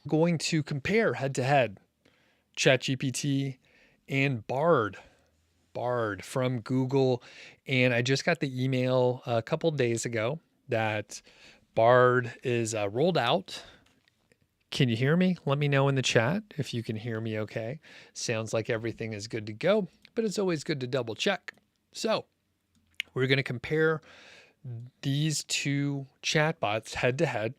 Going to compare head to head ChatGPT and BARD from Google. And I just got the email a couple days ago that BARD is rolled out. Can you hear me? Let me know in the chat if you can hear me okay. Sounds like everything is good to go, but it's always good to double check. So we're going to compare these two chatbots head to head.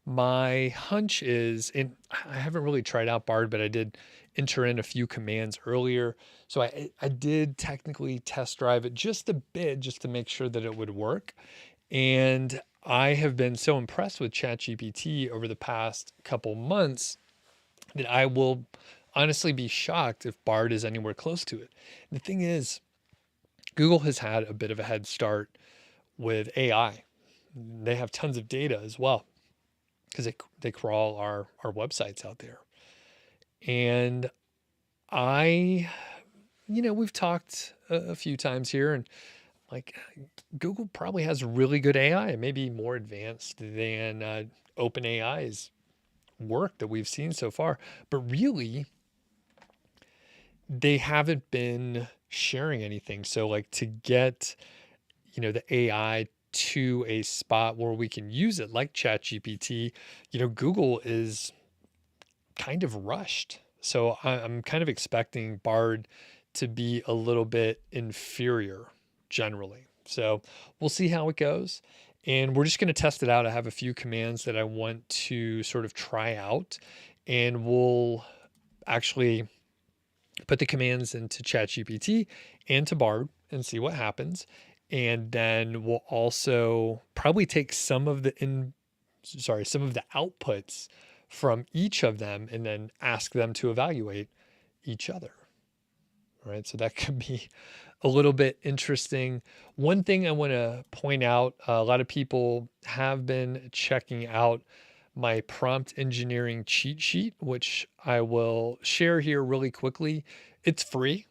My hunch is, and I haven't really tried out BARD, but I did enter in a few commands earlier. So I did technically test drive it just a bit just to make sure that it would work. And I have been so impressed with ChatGPT over the past couple months that I will honestly be shocked if BARD is anywhere close to it. The thing is, Google has had a bit of a head start with AI. They have tons of data as well because they crawl our websites out there. And we've talked a few times here, and like Google probably has really good AI, maybe more advanced than OpenAI's work that we've seen so far. But really, they haven't been sharing anything. So like to get, the AI to a spot where we can use it like ChatGPT, Google is kind of rushed. So I'm kind of expecting BARD to be a little bit inferior generally. So we'll see how it goes. And we're just going to test it out. I have a few commands that I want to sort of try out, and we'll actually put the commands into ChatGPT and to BARD and see what happens. And then we'll also probably take some of the outputs from each of them and then ask them to evaluate each other. Right? So that could be a little bit interesting. One thing I want to point out, a lot of people have been checking out my prompt engineering cheat sheet, which I will share here really quickly. It's free.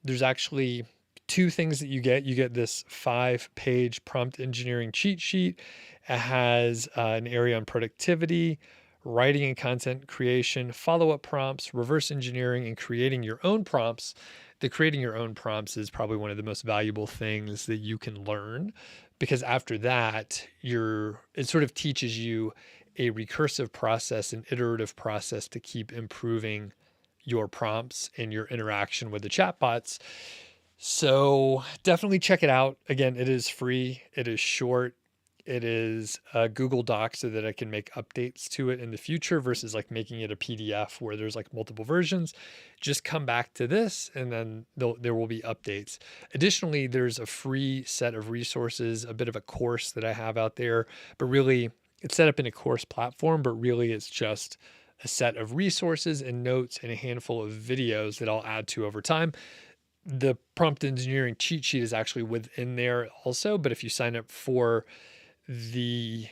There's actually two things that you get. You get this 5-page prompt engineering cheat sheet. It has an area on productivity, writing and content creation, follow-up prompts, reverse engineering, and creating your own prompts. The creating your own prompts is probably one of the most valuable things that you can learn, because after that, it sort of teaches you a recursive process, an iterative process to keep improving your prompts and your interaction with the chatbots. So definitely check it out. Again, it is free. It is short. It is a Google Doc so that I can make updates to it in the future versus like making it a PDF where there's like multiple versions. Just come back to this and then there will be updates. Additionally, there's a free set of resources, a bit of a course that I have out there, but really it's set up in a course platform, but really it's just a set of resources and notes and a handful of videos that I'll add to over time. The prompt engineering cheat sheet is actually within there also, but if you sign up for the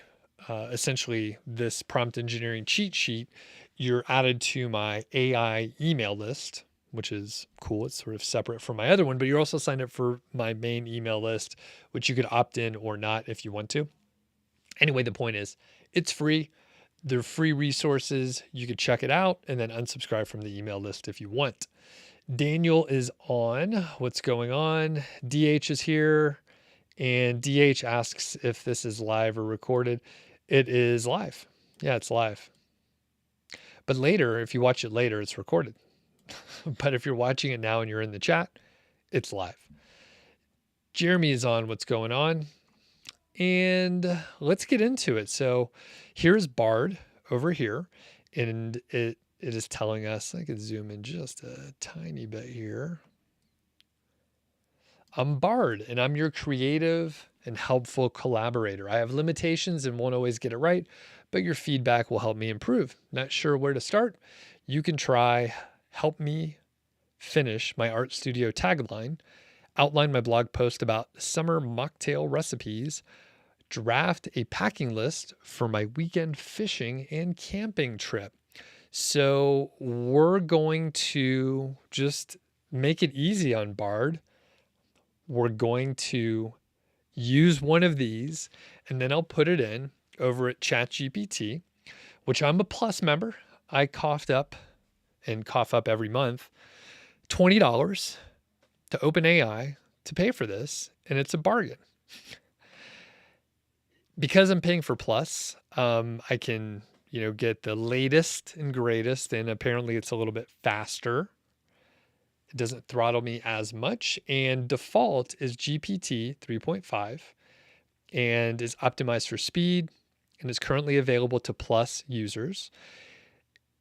essentially this prompt engineering cheat sheet, you're added to my AI email list, which is cool. It's sort of separate from my other one, but you're also signed up for my main email list, which you could opt in or not if you want to. Anyway, the point is it's free. They're free resources. You could check it out and then unsubscribe from the email list if you want. Daniel is on. What's going on? DH is here. And DH asks if this is live or recorded. It is live. Yeah, it's live. But later, if you watch it later, it's recorded. But if you're watching it now and you're in the chat, it's live. Jeremy is on. What's going on? And let's get into it. So here's BARD over here. And it is telling us, I could zoom in just a tiny bit here. I'm BARD, and I'm your creative and helpful collaborator. I have limitations and won't always get it right, but your feedback will help me improve. Not sure where to start? You can try help me finish my art studio tagline, outline my blog post about summer mocktail recipes, draft a packing list for my weekend fishing and camping trip. So we're going to just make it easy on BARD. We're going to use one of these, and then I'll put it in over at ChatGPT, which I'm a Plus member. I coughed up and cough up every month $20 to OpenAI to pay for this, and it's a bargain. Because I'm paying for Plus, I can, get the latest and greatest, and apparently it's a little bit faster. It doesn't throttle me as much, and default is GPT 3.5 and is optimized for speed and is currently available to Plus users.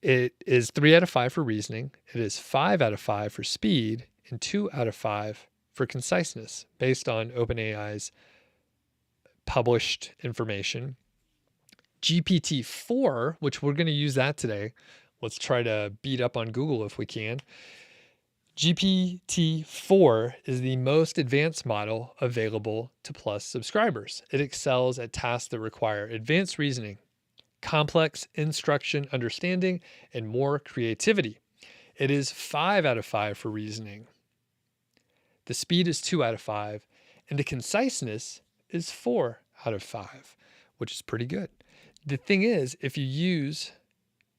It is 3 out of 5 for reasoning. It is 5 out of 5 for speed and 2 out of 5 for conciseness based on OpenAI's published information. GPT-4, which we're going to use that today. Let's try to beat up on Google if we can. GPT-4 is the most advanced model available to Plus subscribers. It excels at tasks that require advanced reasoning, complex instruction understanding, and more creativity. It is 5 out of 5 for reasoning. The speed is 2 out of 5, and the conciseness is 4 out of 5, which is pretty good. The thing is, if you use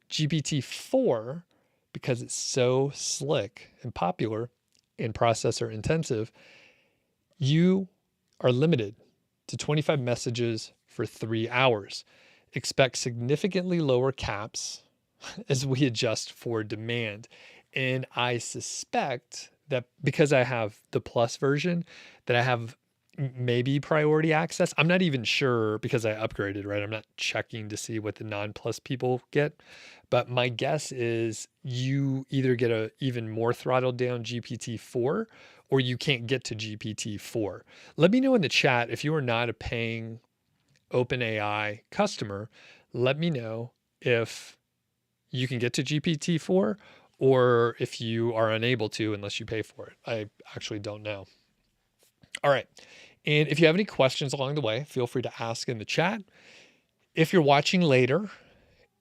GPT-4, because it's so slick and popular and processor intensive, you are limited to 25 messages for 3 hours. Expect significantly lower caps as we adjust for demand. And I suspect that because I have the Plus version, that I have maybe priority access. I'm not even sure because I upgraded, right? I'm not checking to see what the non-Plus people get. But my guess is you either get a even more throttled down GPT-4 or you can't get to GPT-4. Let me know in the chat if you are not a paying OpenAI customer. Let me know if you can get to GPT-4 or if you are unable to unless you pay for it. I actually don't know. All right. And if you have any questions along the way, feel free to ask in the chat. If you're watching later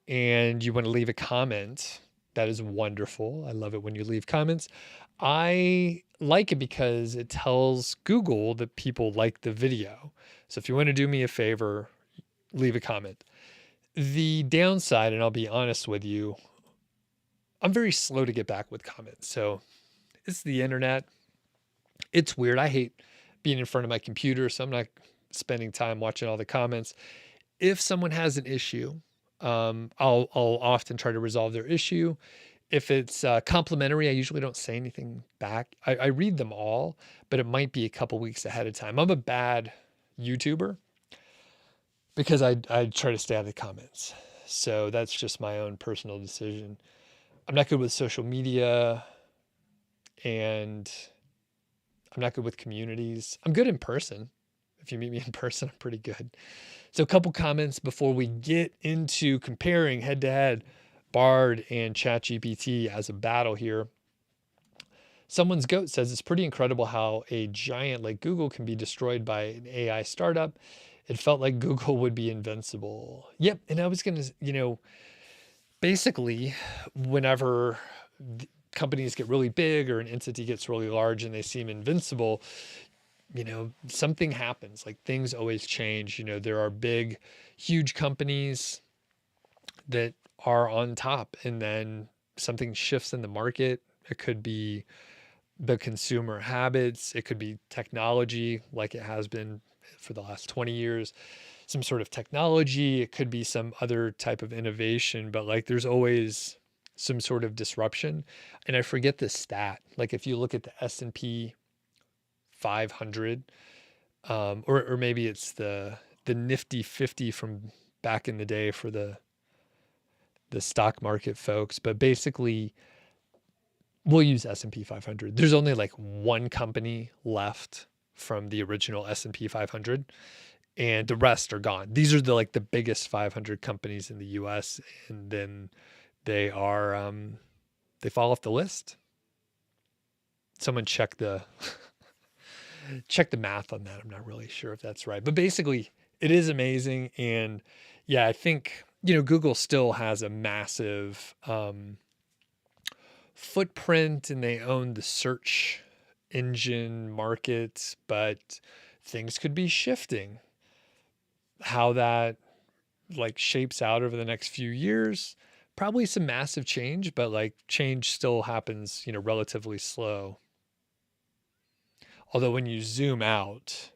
and you want to leave a comment, that is wonderful. I love it when you leave comments. I like it because it tells Google that people like the video. So if you want to do me a favor, leave a comment. The downside, and I'll be honest with you, I'm very slow to get back with comments. So it's the internet. It's weird. I hate being in front of my computer, so I'm not spending time watching all the comments. If someone has an issue, I'll often try to resolve their issue. If it's complimentary, I usually don't say anything back. I read them all, but it might be a couple weeks ahead of time. I'm a bad YouTuber because I try to stay out of the comments. So that's just my own personal decision. I'm not good with social media, and I'm not good with communities. I'm good in person. If you meet me in person, I'm pretty good. So a couple comments before we get into comparing head-to-head BARD and ChatGPT as a battle here. Someone's goat says it's pretty incredible how a giant like Google can be destroyed by an AI startup. It felt like Google would be invincible. Yep. And I was going to, basically whenever companies get really big or an entity gets really large and they seem invincible, something happens. Like things always change. There are big, huge companies that are on top, and then something shifts in the market. It could be the consumer habits. It could be technology, like it has been for the last 20 years, some sort of technology. It could be some other type of innovation, but like there's always some sort of disruption. And I forget the stat. Like if you look at the S&P 500, or maybe it's the Nifty 50 from back in the day for the stock market folks, but basically we'll use S&P 500. There's only like one company left from the original S&P 500, and the rest are gone. These are the biggest 500 companies in the US, and then they are they fall off the list. Someone check the math on that. I'm not really sure if that's right, but basically it is amazing. And yeah, I think, Google still has a massive footprint, and they own the search engine market, but things could be shifting. How that shapes out over the next few years, probably some massive change, but like change still happens, relatively slow. Although when you zoom out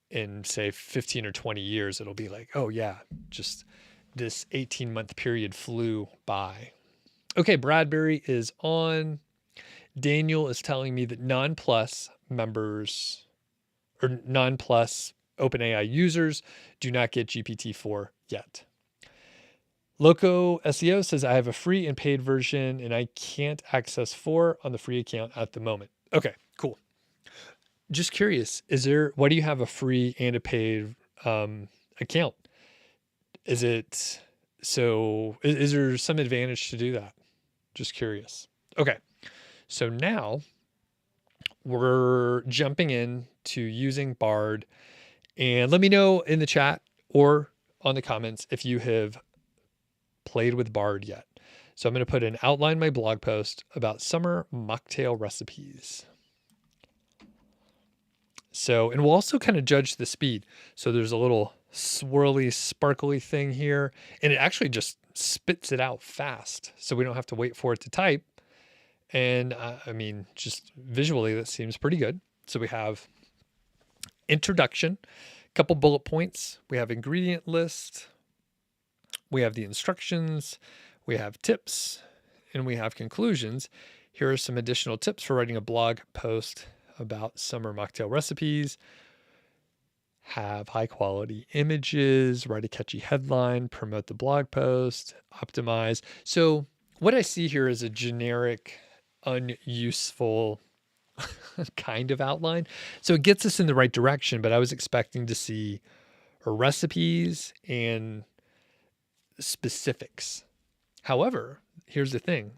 in say 15 or 20 years, it'll be like, oh yeah, just this 18-month period flew by. Okay, Bradbury is on. Daniel is telling me that non-plus members or non-plus OpenAI users do not get GPT-4 yet. Loco SEO says, I have a free and paid version and I can't access 4 on the free account at the moment. Okay, cool. Just curious, why do you have a free and a paid account? Is there some advantage to do that? Just curious. Okay, so now we're jumping in to using BARD, and let me know in the chat or on the comments if you have played with BARD yet. So I'm going to put an outline my blog post about summer mocktail recipes. So, and we'll also kind of judge the speed. So there's a little swirly, sparkly thing here, and it actually just spits it out fast. So we don't have to wait for it to type. And just visually, that seems pretty good. So we have introduction, a couple bullet points. We have ingredient list. We have the instructions. We have tips, and we have conclusions. Here are some additional tips for writing a blog post about summer mocktail recipes. Have high quality images, write a catchy headline, promote the blog post, optimize. So what I see here is a generic, unuseful kind of outline. So it gets us in the right direction, but I was expecting to see recipes and specifics. However, here's the thing.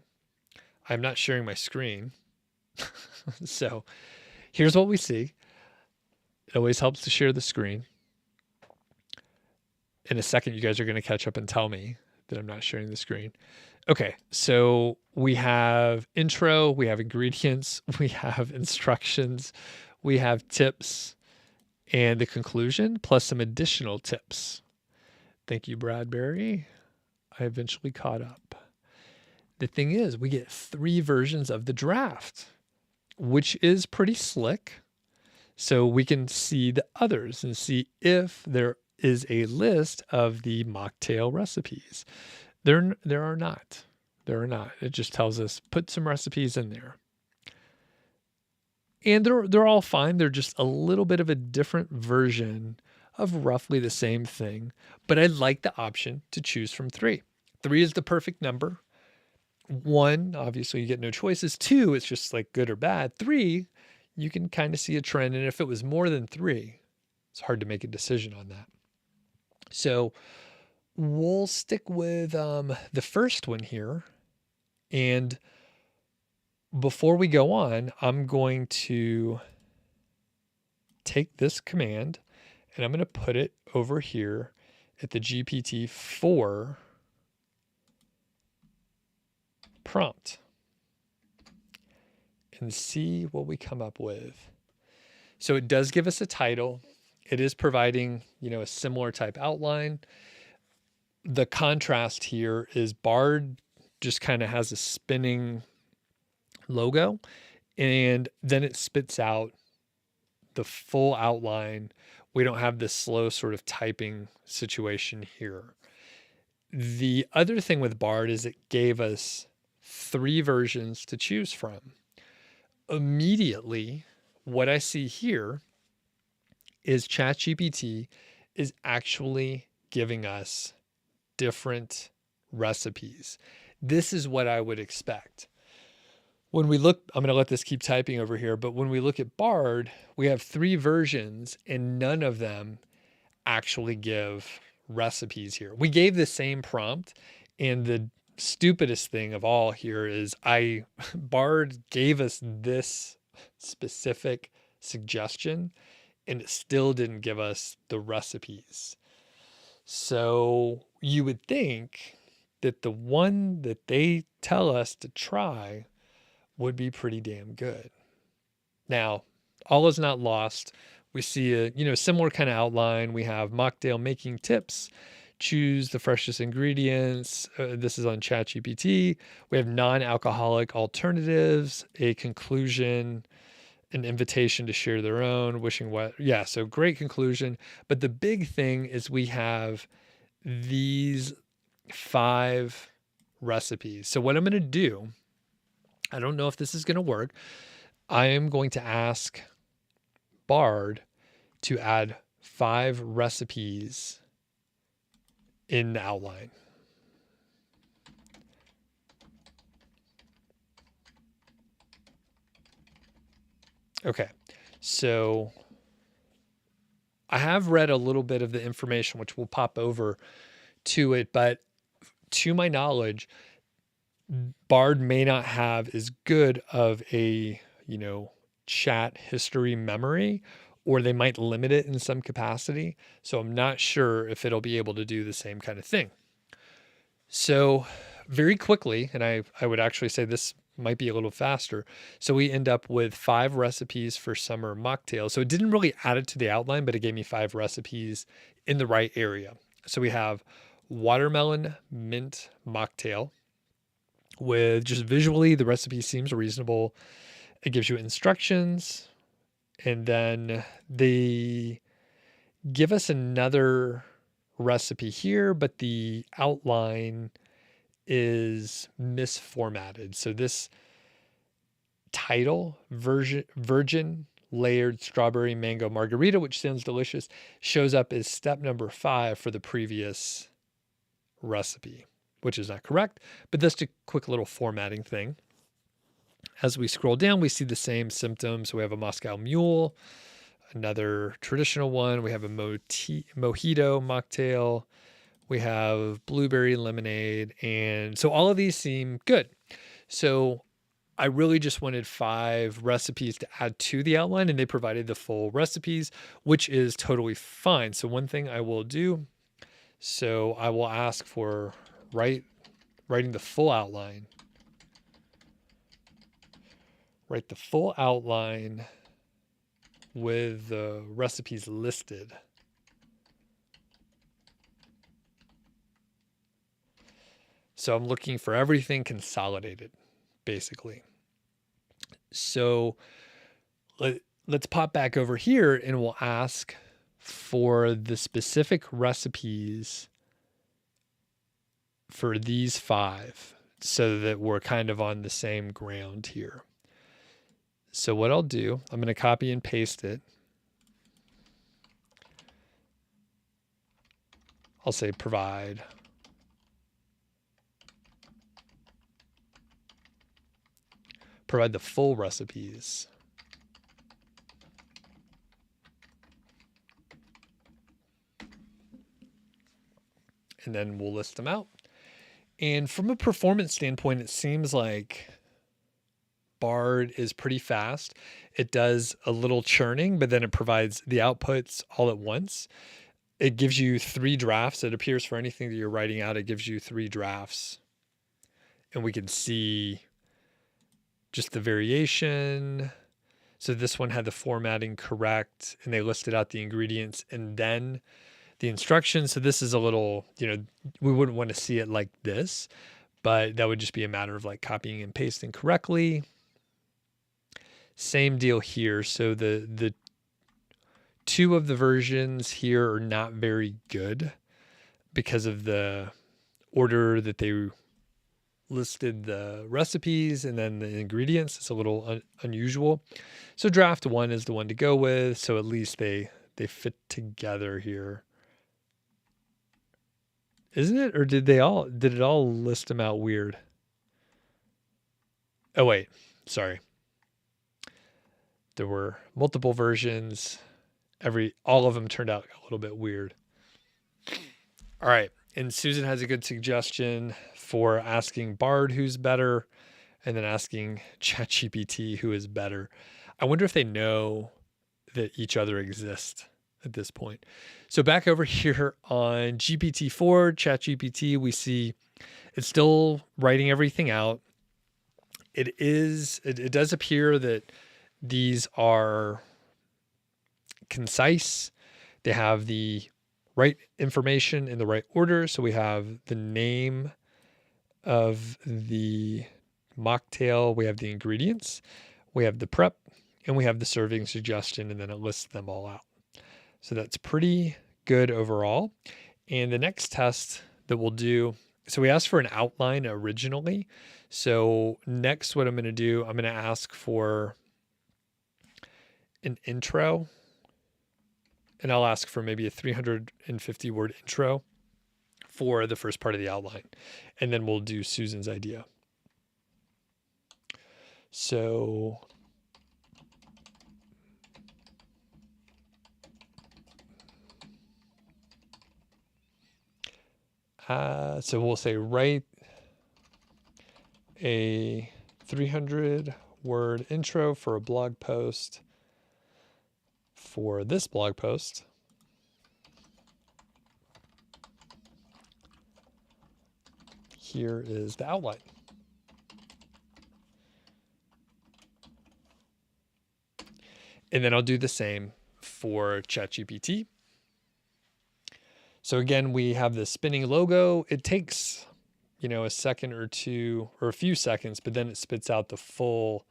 I'm not sharing my screen. So here's what we see. It always helps to share the screen. In a second, you guys are going to catch up and tell me that I'm not sharing the screen. Okay, so we have intro, we have ingredients, we have instructions, we have tips, and the conclusion, plus some additional tips. Thank you, Bradbury. I eventually caught up. The thing is, we get 3 versions of the draft, which is pretty slick. So we can see the others and see if there is a list of the mocktail recipes. There are not. There are not. It just tells us put some recipes in there. And they're all fine. They're just a little bit of a different version of roughly the same thing. But I like the option to choose from 3. 3 is the perfect number. 1, obviously you get no choices. 2, it's just like good or bad. 3, you can kind of see a trend. And if it was more than 3, it's hard to make a decision on that. So we'll stick with the first one here. And before we go on, I'm going to take this command and I'm going to put it over here at the GPT-4 prompt and see what we come up with. So it does give us a title. It is providing, a similar type outline. The contrast here is BARD just kind of has a spinning logo, and then it spits out the full outline. We don't have this slow sort of typing situation here. The other thing with BARD is it gave us 3 versions to choose from. Immediately, what I see here is ChatGPT is actually giving us different recipes. This is what I would expect. When we look, I'm going to let this keep typing over here, but when we look at BARD, we have 3 versions and none of them actually give recipes here. We gave the same prompt, and the stupidest thing of all here is BARD gave us this specific suggestion and it still didn't give us the recipes. So you would think that the one that they tell us to try would be pretty damn good. Now, all is not lost. We see a similar kind of outline. We have mocktail making tips, choose the freshest ingredients. This is on ChatGPT. We have non-alcoholic alternatives, a conclusion, an invitation to share their own, wishing what. Yeah, so great conclusion. But the big thing is we have these 5 recipes. So what I'm going to do, I don't know if this is going to work. I am going to ask BARD to add 5 recipes in the outline. Okay, so I have read a little bit of the information, which will pop over to it, but to my knowledge, BARD may not have as good of a, chat history memory, or they might limit it in some capacity. So I'm not sure if it'll be able to do the same kind of thing. So very quickly, and I would actually say this might be a little faster. So we end up with 5 recipes for summer mocktail. So it didn't really add it to the outline, but it gave me 5 recipes in the right area. So we have watermelon mint mocktail. With just visually, the recipe seems reasonable. It gives you instructions, and then they give us another recipe here, but the outline is misformatted. So this title, virgin layered strawberry mango margarita, which sounds delicious, shows up as step number 5 for the previous recipe, which is not correct, but that's a quick little formatting thing. As we scroll down, we see the same symptoms. We have a Moscow Mule, another traditional one. We have a mojito mocktail. We have blueberry lemonade. And so all of these seem good. So I really just wanted 5 recipes to add to the outline, and they provided the full recipes, which is totally fine. So one thing I will do, so I will ask for writing the full outline. Write the full outline with the recipes listed. So I'm looking for everything consolidated, basically. So let's pop back over here and we'll ask for the specific recipes for these 5 so that we're kind of on the same ground here. So what I'll do, I'm going to copy and paste it. I'll say provide. Provide the full recipes. And then we'll list them out. And from a performance standpoint, it seems like BARD is pretty fast. It does a little churning, but then it provides the outputs all at once. It gives you 3 drafts. It appears for anything that you're writing out, it gives you 3 drafts. And we can see just the variation. So this one had the formatting correct, and they listed out the ingredients and then the instructions. So this is a little, we wouldn't want to see it like this, but that would just be a matter of like copying and pasting correctly. Same deal here. So the 2 of the versions here are not very good because of the order that they listed the recipes and then the ingredients. It's a little unusual. So draft 1 is the one to go with. So at least they fit together here. Isn't it? Or did it all list them out weird? Oh, wait, sorry. There were multiple versions. All of them turned out a little bit weird. All right. And Susan has a good suggestion for asking BARD who's better and then asking ChatGPT who is better. I wonder if they know that each other exist at this point. So back over here on GPT-4, ChatGPT, we see it's still writing everything out. It does appear that these are concise. They have the write information in the right order. So we have the name of the mocktail, we have the ingredients, we have the prep, and we have the serving suggestion, and then it lists them all out. So that's pretty good overall. And the next test that we'll do, so we asked for an outline originally. So next, what I'm going to do, I'm going to ask for an intro, and I'll ask for maybe a 350 word intro for the first part of the outline. And then we'll do Susan's idea. So we'll say write a 300 word intro for a blog post for this blog post. Here is the outline. And then I'll do the same for ChatGPT. So again, we have the spinning logo. It takes, a second or two or a few seconds, but then it spits out the full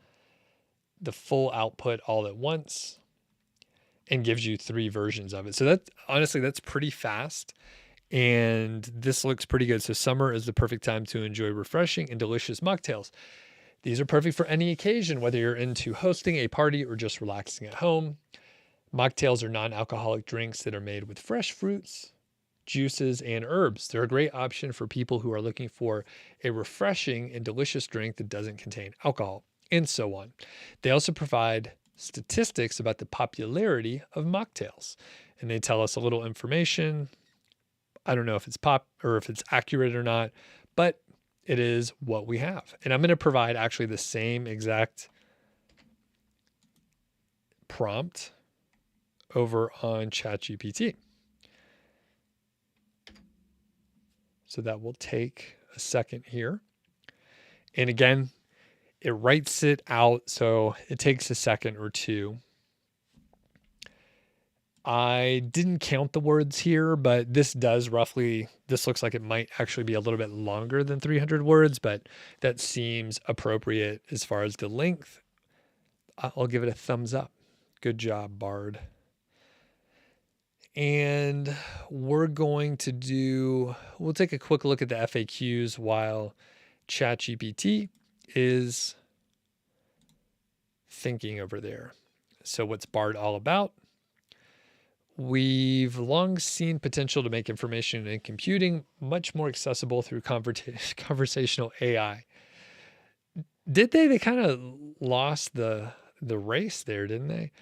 output all at once and gives you 3 versions of it. So that's pretty fast. And this looks pretty good. So summer is the perfect time to enjoy refreshing and delicious mocktails. These are perfect for any occasion, whether you're into hosting a party or just relaxing at home. Mocktails are non-alcoholic drinks that are made with fresh fruits, juices, and herbs. They're a great option for people who are looking for a refreshing and delicious drink that doesn't contain alcohol, and so on. They also provide statistics about the popularity of mocktails, and they tell us a little information. I don't know if it's if it's accurate or not, but it is what we have. And I'm going to provide actually the same exact prompt over on ChatGPT. So that will take a second here. And again, it writes it out, so it takes a second or two. I didn't count the words here, but this looks like it might actually be a little bit longer than 300 words, but that seems appropriate as far as the length. I'll give it a thumbs up. Good job, BARD. And we'll take a quick look at the FAQs while ChatGPT is thinking over there. So what's BARD all about? We've long seen potential to make information and computing much more accessible through conversational AI. Did they? They kind of lost the race there, didn't they?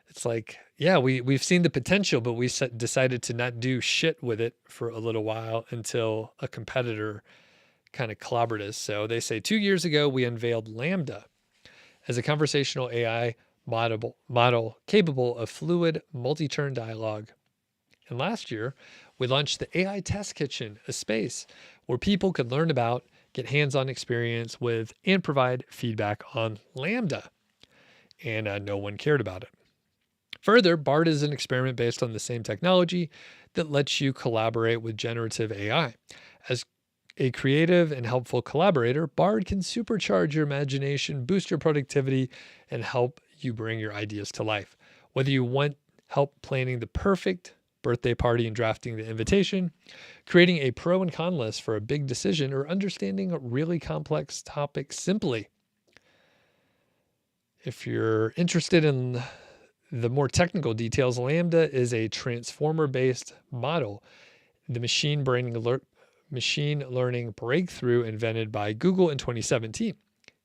It's like, yeah, we've seen the potential, but we decided to not do shit with it for a little while until a competitor kind of clobbered us. So they say 2 years ago, we unveiled LaMDA as a conversational AI model capable of fluid multi-turn dialogue. And last year, we launched the AI Test Kitchen, a space where people could learn about, get hands-on experience with, and provide feedback on LaMDA. And no one cared about it. Further, BARD is an experiment based on the same technology that lets you collaborate with generative AI. As a creative and helpful collaborator, BARD can supercharge your imagination, boost your productivity, and help you bring your ideas to life. Whether you want help planning the perfect birthday party and drafting the invitation, creating a pro and con list for a big decision, or understanding a really complex topic simply. If you're interested in the more technical details, LaMDA is a transformer-based model, the machine learning breakthrough invented by Google in 2017.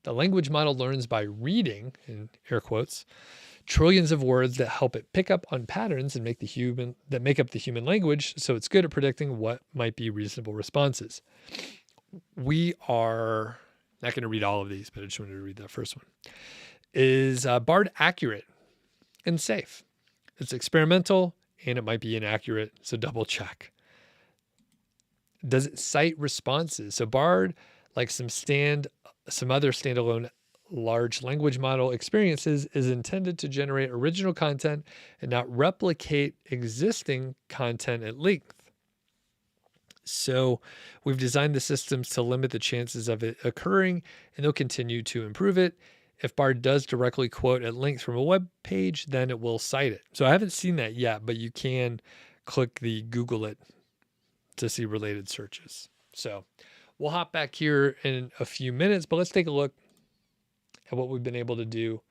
The language model learns by reading, in air quotes, trillions of words that help it pick up on patterns and make up the human language, so it's good at predicting what might be reasonable responses. We are not going to read all of these, but I just wanted to read that first one. Is BARD accurate and safe? It's experimental and it might be inaccurate, so double check. Does it cite responses? So BARD, like some other standalone large language model experiences is intended to generate original content and not replicate existing content at length. So we've designed the systems to limit the chances of it occurring, and they'll continue to improve it. If BARD does directly quote at length from a web page, then it will cite it. So I haven't seen that yet, but you can click the Google it to see related searches. So we'll hop back here in a few minutes, but let's take a look at what we've been able to do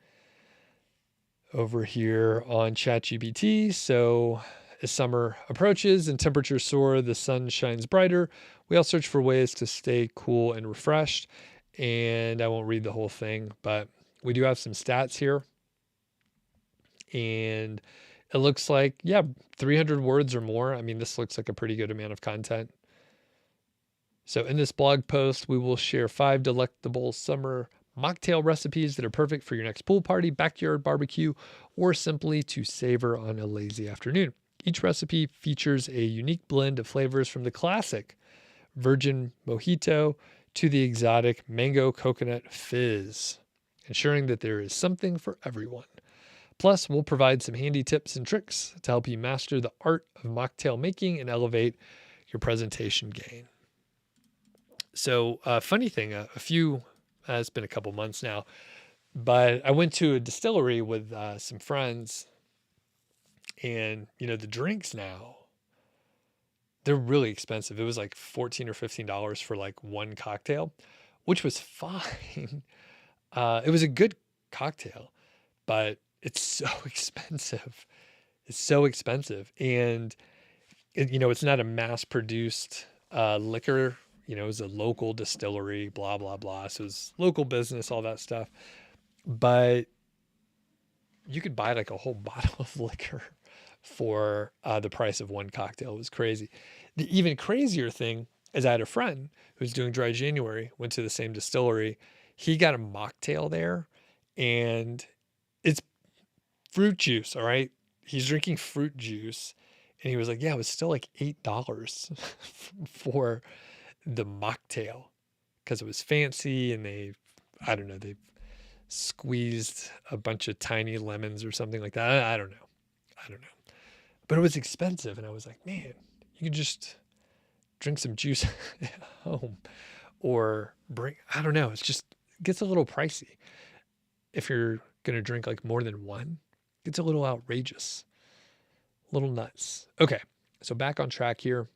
over here on ChatGPT. So as summer approaches and temperatures soar, the sun shines brighter. We all search for ways to stay cool and refreshed. And I won't read the whole thing, but we do have some stats here. And it looks like, 300 words or more. I mean, this looks like a pretty good amount of content. So in this blog post, we will share 5 delectable summer mocktail recipes that are perfect for your next pool party, backyard barbecue, or simply to savor on a lazy afternoon. Each recipe features a unique blend of flavors from the classic virgin mojito to the exotic mango coconut fizz, ensuring that there is something for everyone. Plus, we'll provide some handy tips and tricks to help you master the art of mocktail making and elevate your presentation game. So, funny thing, it's been a couple months now, but I went to a distillery with some friends, and the drinks now, they're really expensive. It was like $14 or $15 for like one cocktail, which was fine. It was a good cocktail, but it's so expensive. It's so expensive. And, it's not a mass produced liquor. It was a local distillery, blah, blah, blah. So it was local business, all that stuff. But you could buy like a whole bottle of liquor for the price of one cocktail. It was crazy. The even crazier thing is I had a friend who's doing dry January, went to the same distillery. He got a mocktail there, and it's fruit juice, all right? He's drinking fruit juice, and he was like, it was still like $8 for the mocktail because it was fancy, and they squeezed a bunch of tiny lemons or something like that. I don't know. But it was expensive, and I was like, man, you could just drink some juice at home or it just gets a little pricey. If you're going to drink like more than one, it gets a little outrageous, a little nuts. Okay, so back on track here.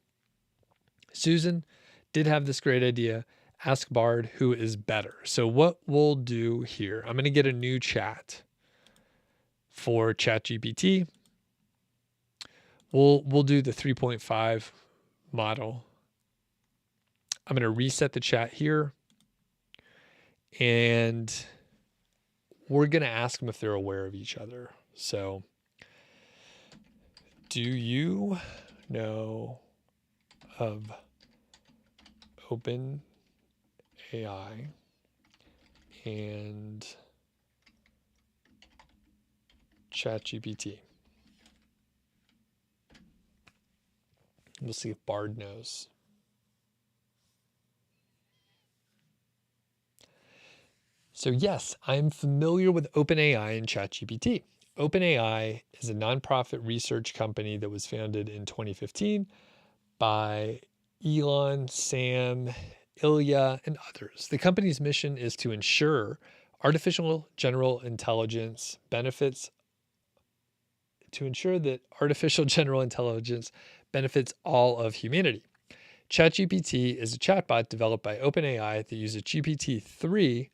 Susan did have this great idea. Ask BARD who is better. So what we'll do here, I'm going to get a new chat for ChatGPT. We'll do the 3.5 model. I'm going to reset the chat here, and we're going to ask them if they're aware of each other. So, do you know of OpenAI and ChatGPT? We'll see if BARD knows. So yes, I'm familiar with OpenAI and ChatGPT. OpenAI is a nonprofit research company that was founded in 2015 by Elon, Sam, Ilya, and others. The company's mission is to ensure artificial general intelligence benefits all of humanity. ChatGPT is a chatbot developed by OpenAI that uses GPT-4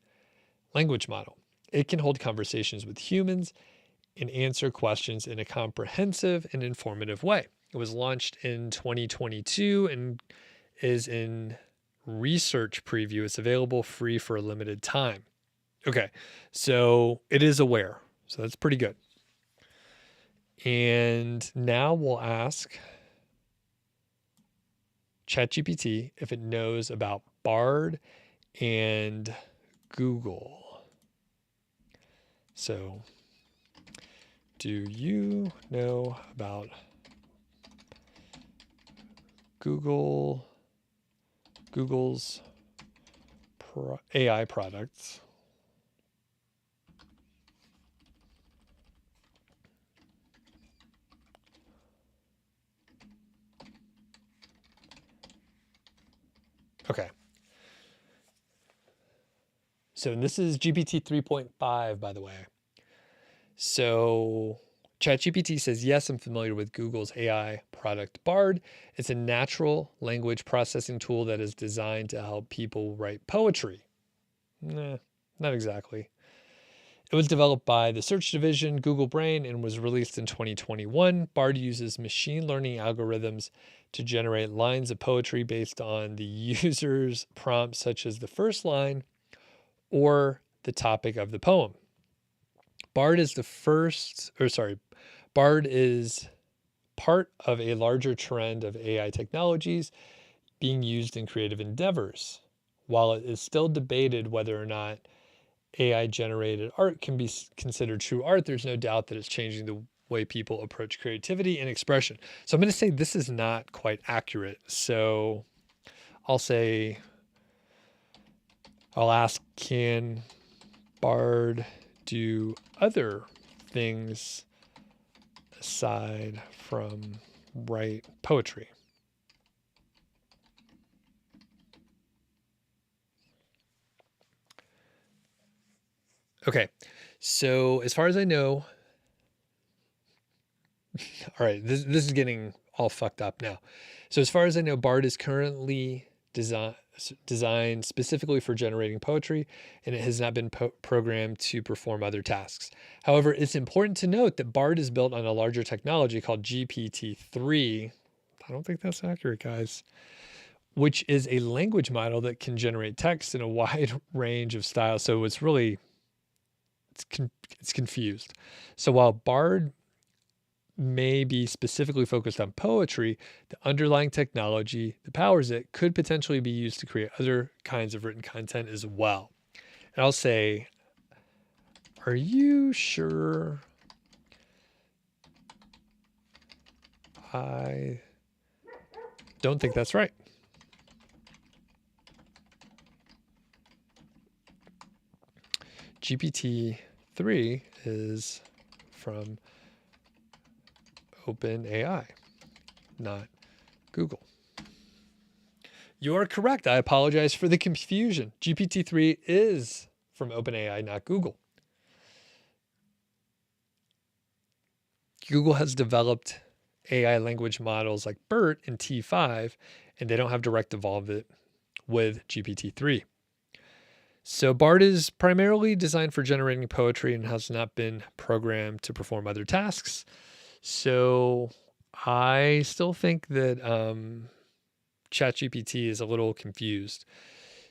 language model. It can hold conversations with humans and answer questions in a comprehensive and informative way. It was launched in 2022 and is in research preview. It's available free for a limited time. Okay, so it is aware. So that's pretty good. And now we'll ask ChatGPT if it knows about BARD and Google. So, do you know about Google's AI products Okay. So this is GPT 3.5, by the way. So ChatGPT says, yes, I'm familiar with Google's AI product BARD. It's a natural language processing tool that is designed to help people write poetry. Nah, not exactly. It was developed by the search division, Google Brain, and was released in 2021. BARD uses machine learning algorithms to generate lines of poetry based on the user's prompts, such as the first line or the topic of the poem. BARD is BARD is part of a larger trend of AI technologies being used in creative endeavors. While it is still debated whether or not AI generated art can be considered true art, there's no doubt that it's changing the way people approach creativity and expression. So I'm going to say this is not quite accurate. So I'll ask, can BARD do other things aside from write poetry? Okay, so as far as I know, all right, this is getting all fucked up now. So as far as I know, BARD is currently designed specifically for generating poetry, and it has not been programmed to perform other tasks. However, it's important to note that BARD is built on a larger technology called GPT-3. I don't think that's accurate, guys. Which is a language model that can generate text in a wide range of styles. So it's really it's confused. So while BARD may be specifically focused on poetry, the underlying technology that powers it could potentially be used to create other kinds of written content as well. And I'll say, are you sure? I don't think that's right. GPT-3 is from OpenAI, not Google. You are correct. I apologize for the confusion. GPT-3 is from OpenAI, not Google. Google has developed AI language models like BERT and T5, and they don't have direct development with GPT-3. So BARD is primarily designed for generating poetry and has not been programmed to perform other tasks. So I still think that ChatGPT is a little confused.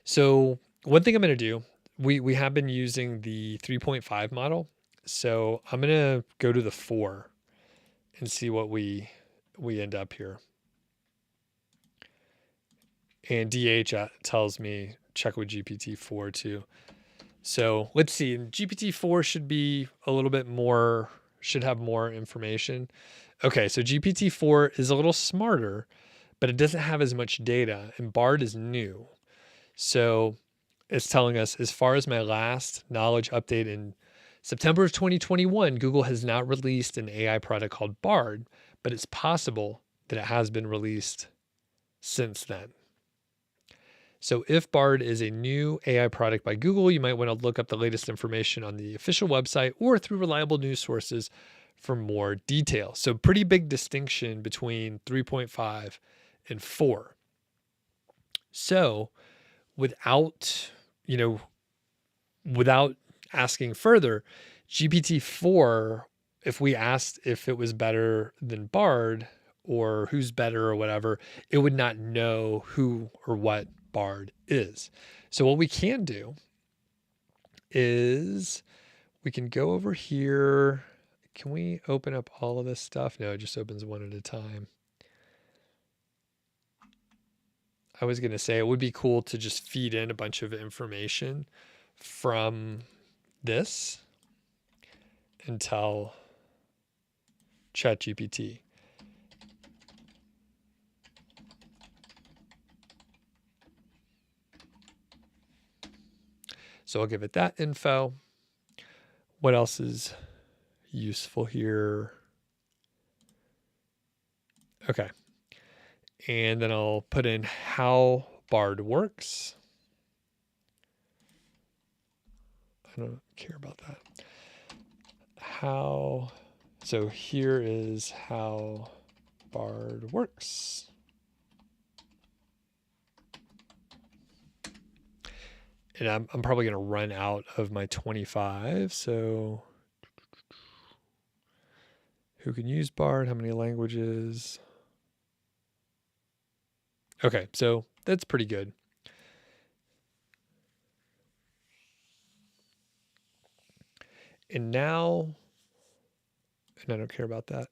So one thing I'm going to do, we have been using the 3.5 model. So I'm going to go to the 4 and see what we end up here. And DH tells me check with GPT-4 too. So let's see. GPT-4 should be a little bit more, should have more information. Okay, so GPT-4 is a little smarter, but it doesn't have as much data, and BARD is new. So it's telling us, as far as my last knowledge update in September of 2021, Google has not released an AI product called BARD, but it's possible that it has been released since then. So if BARD is a new AI product by Google, you might want to look up the latest information on the official website or through reliable news sources for more detail. So pretty big distinction between 3.5 and 4. So without asking further, GPT-4, if we asked if it was better than BARD or who's better or whatever, it would not know who or what BARD is. So what we can do is we can go over here. Can we open up all of this stuff? No, it just opens one at a time. I was going to say it would be cool to just feed in a bunch of information from this and tell ChatGPT. So I'll give it that info. What else is useful here? Okay. And then I'll put in how BARD works. I don't care about that. So here is how BARD works. And I'm probably going to run out of my 25. So who can use BARD? How many languages? Okay, so that's pretty good. And now, and I don't care about that.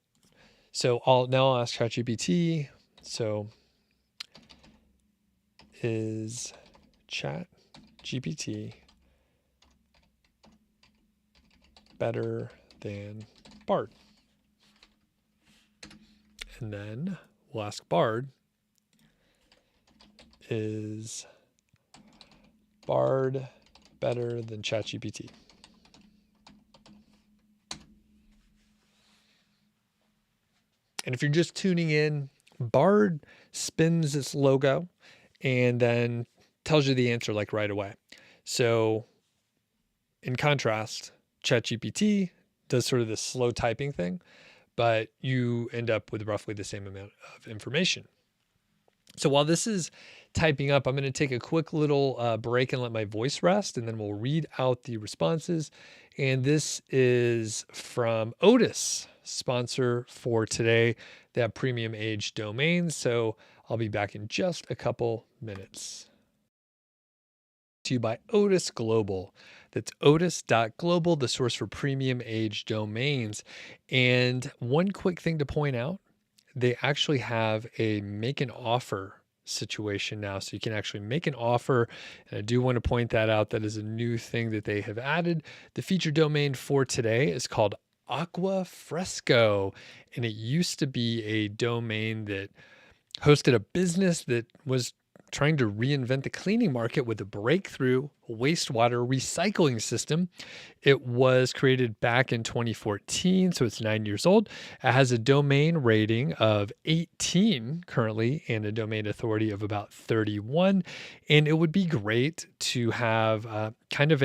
So I'll ask ChatGPT. So is ChatGPT better than BARD? And then we'll ask BARD, is BARD better than ChatGPT? And if you're just tuning in, BARD spins its logo and then tells you the answer like right away. So in contrast, ChatGPT does sort of this slow typing thing, but you end up with roughly the same amount of information. So while this is typing up, I'm going to take a quick little break and let my voice rest, and then we'll read out the responses. And this is from Odys, sponsor for today. They have premium age domains. So I'll be back in just a couple minutes. To you by Odys Global. That's Odys.Global, the source for premium age domains. And one quick thing to point out, they actually have a make an offer situation now. So you can actually make an offer. And I do want to point that out. That is a new thing that they have added. The featured domain for today is called Aqua Fresco. And it used to be a domain that hosted a business that was trying to reinvent the cleaning market with a breakthrough wastewater recycling system. It was created back in 2014, so it's 9 years old. It has a domain rating of 18 currently and a domain authority of about 31. And it would be great to have kind of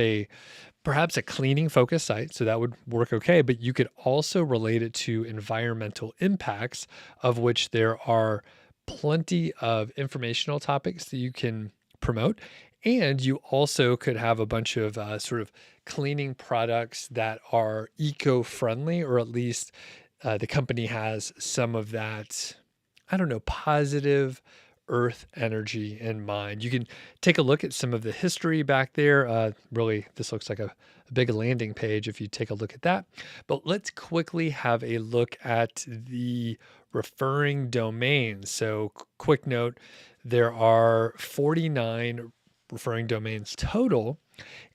perhaps a cleaning focused site. So that would work okay, but you could also relate it to environmental impacts, of which there are plenty of informational topics that you can promote. And you also could have a bunch of sort of cleaning products that are eco-friendly, or at least the company has some of that, I don't know, positive earth energy in mind. You can take a look at some of the history back there. Really, this looks like a big landing page if you take a look at that. But let's quickly have a look at the referring domains. So quick note, there are 49 referring domains total,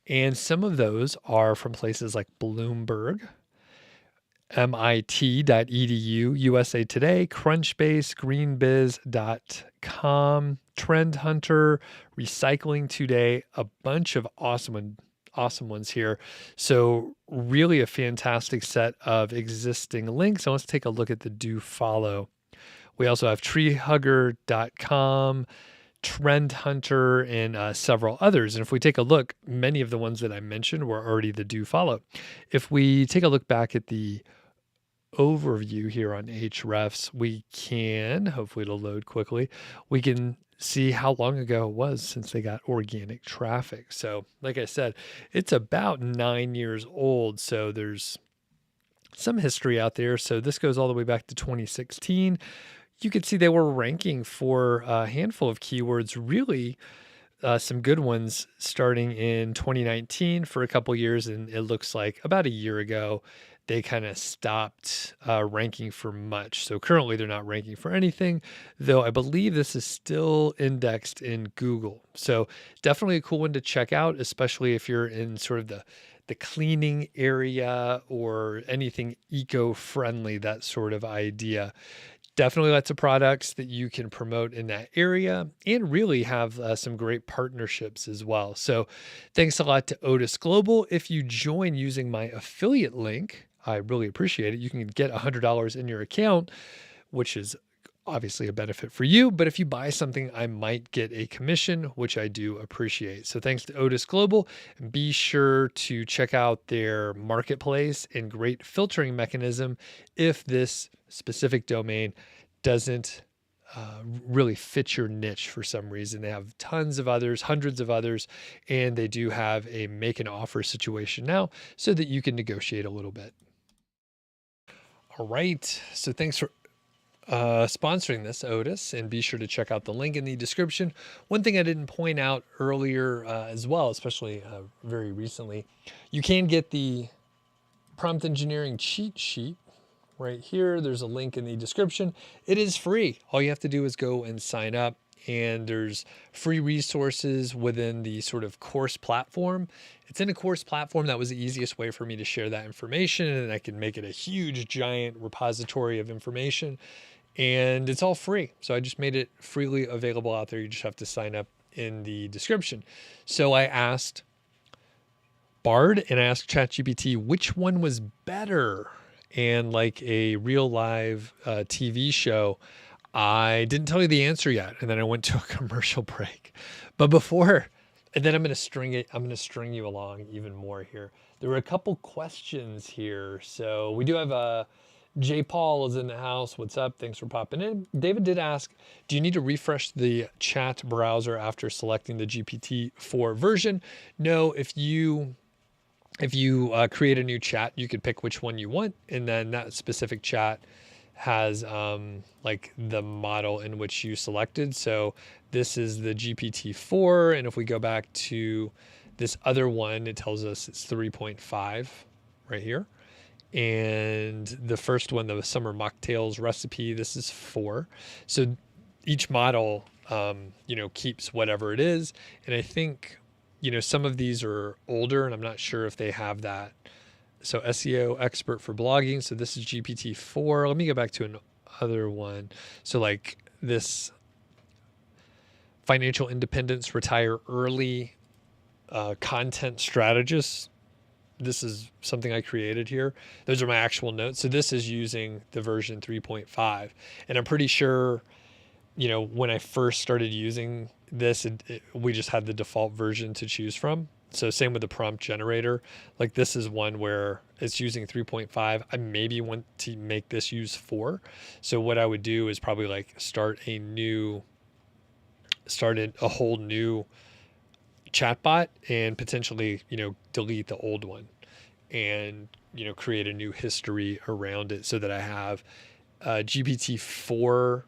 and some of those are from places like Bloomberg, MIT.edu, USA Today, Crunchbase, greenbiz.com, Trend Hunter, Recycling Today, a bunch of awesome ones here. So really a fantastic set of existing links. So let's take a look at the do follow. We also have treehugger.com, Trend Hunter, and several others. And if we take a look, many of the ones that I mentioned were already the do follow. If we take a look back at the overview here on Hrefs, we can, hopefully it'll load quickly, we can see how long ago it was since they got organic traffic. So like I said, it's about 9 years old. So there's some history out there. So this goes all the way back to 2016. You can see they were ranking for a handful of keywords, really some good ones starting in 2019 for a couple years. And it looks like about a year ago, they kind of stopped ranking for much. So currently they're not ranking for anything, though I believe this is still indexed in Google. So definitely a cool one to check out, especially if you're in sort of the cleaning area or anything eco-friendly, that sort of idea. Definitely lots of products that you can promote in that area, and really have some great partnerships as well. So thanks a lot to Odys Global. If you join using my affiliate link, I really appreciate it. You can get $100 in your account, which is obviously a benefit for you, but if you buy something, I might get a commission, which I do appreciate. So thanks to Odys Global, and be sure to check out their marketplace and great filtering mechanism if this specific domain doesn't really fit your niche for some reason. They have tons of others, hundreds of others, and they do have a make an offer situation now so that you can negotiate a little bit. All right. So thanks for sponsoring this, Odys, and be sure to check out the link in the description. One thing I didn't point out earlier as well, especially very recently, you can get the prompt engineering cheat sheet right here. There's a link in the description. It is free. All you have to do is go and sign up, and there's free resources within the sort of course platform. It's in a course platform. That was the easiest way for me to share that information, and I can make it a huge, giant repository of information, and it's all free. So I just made it freely available out there. You just have to sign up in the description. So I asked BARD and I asked ChatGPT which one was better. And like a real live TV show, I didn't tell you the answer yet. And then I went to a commercial break. But before, and then I'm going to string you along even more here. There were a couple questions here. So we do have J. Paul is in the house. What's up? Thanks for popping in. David did ask, do you need to refresh the chat browser after selecting the GPT-4 version? No, if you create a new chat, you could pick which one you want, and then that specific chat has like the model in which you selected. So this is the GPT-4, and if we go back to this other one, it tells us it's 3.5 right here. And the first one, the summer mocktails recipe, this is 4. So each model, keeps whatever it is. And I think, some of these are older, and I'm not sure if they have that. So SEO expert for blogging. So this is GPT-4. Let me go back to another one. So like this financial independence, retire early, content strategist. This is something I created here. Those are my actual notes. So this is using the version 3.5. And I'm pretty sure, when I first started using this, we just had the default version to choose from. So same with the prompt generator. Like this is one where it's using 3.5. I maybe want to make this use 4. So what I would do is probably like start a whole new chatbot and potentially, delete the old one and, create a new history around it so that I have GPT-4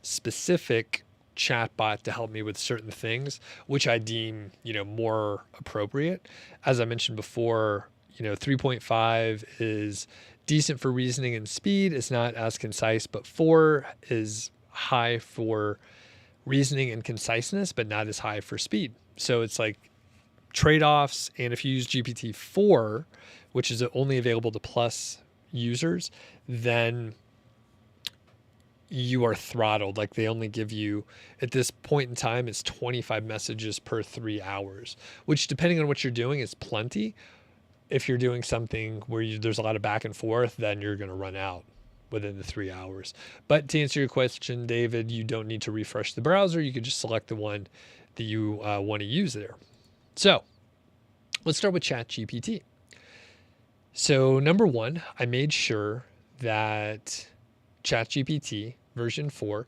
specific chatbot to help me with certain things, which I deem, more appropriate. As I mentioned before, 3.5 is decent for reasoning and speed. It's not as concise, but 4 is high for reasoning and conciseness, but not as high for speed. So it's like trade-offs. And if you use GPT-4, which is only available to Plus users, then you are throttled. Like they only give you, at this point in time, it's 25 messages per 3 hours, which depending on what you're doing is plenty. If you're doing something where there's a lot of back and forth, then you're going to run out within the 3 hours. But to answer your question, David, you don't need to refresh the browser. You could just select the one that you want to use there. So let's start with ChatGPT. So number one, I made sure that ChatGPT version 4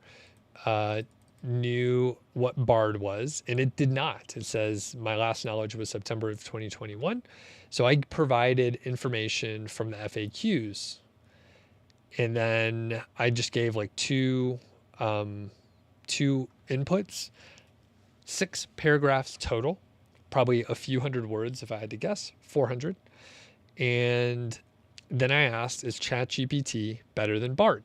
knew what BARD was, and it did not. It says my last knowledge was September of 2021. So I provided information from the FAQs, and then I just gave like two inputs, 6 paragraphs total, probably a few hundred words if I had to guess, 400. And then I asked, is ChatGPT better than BARD?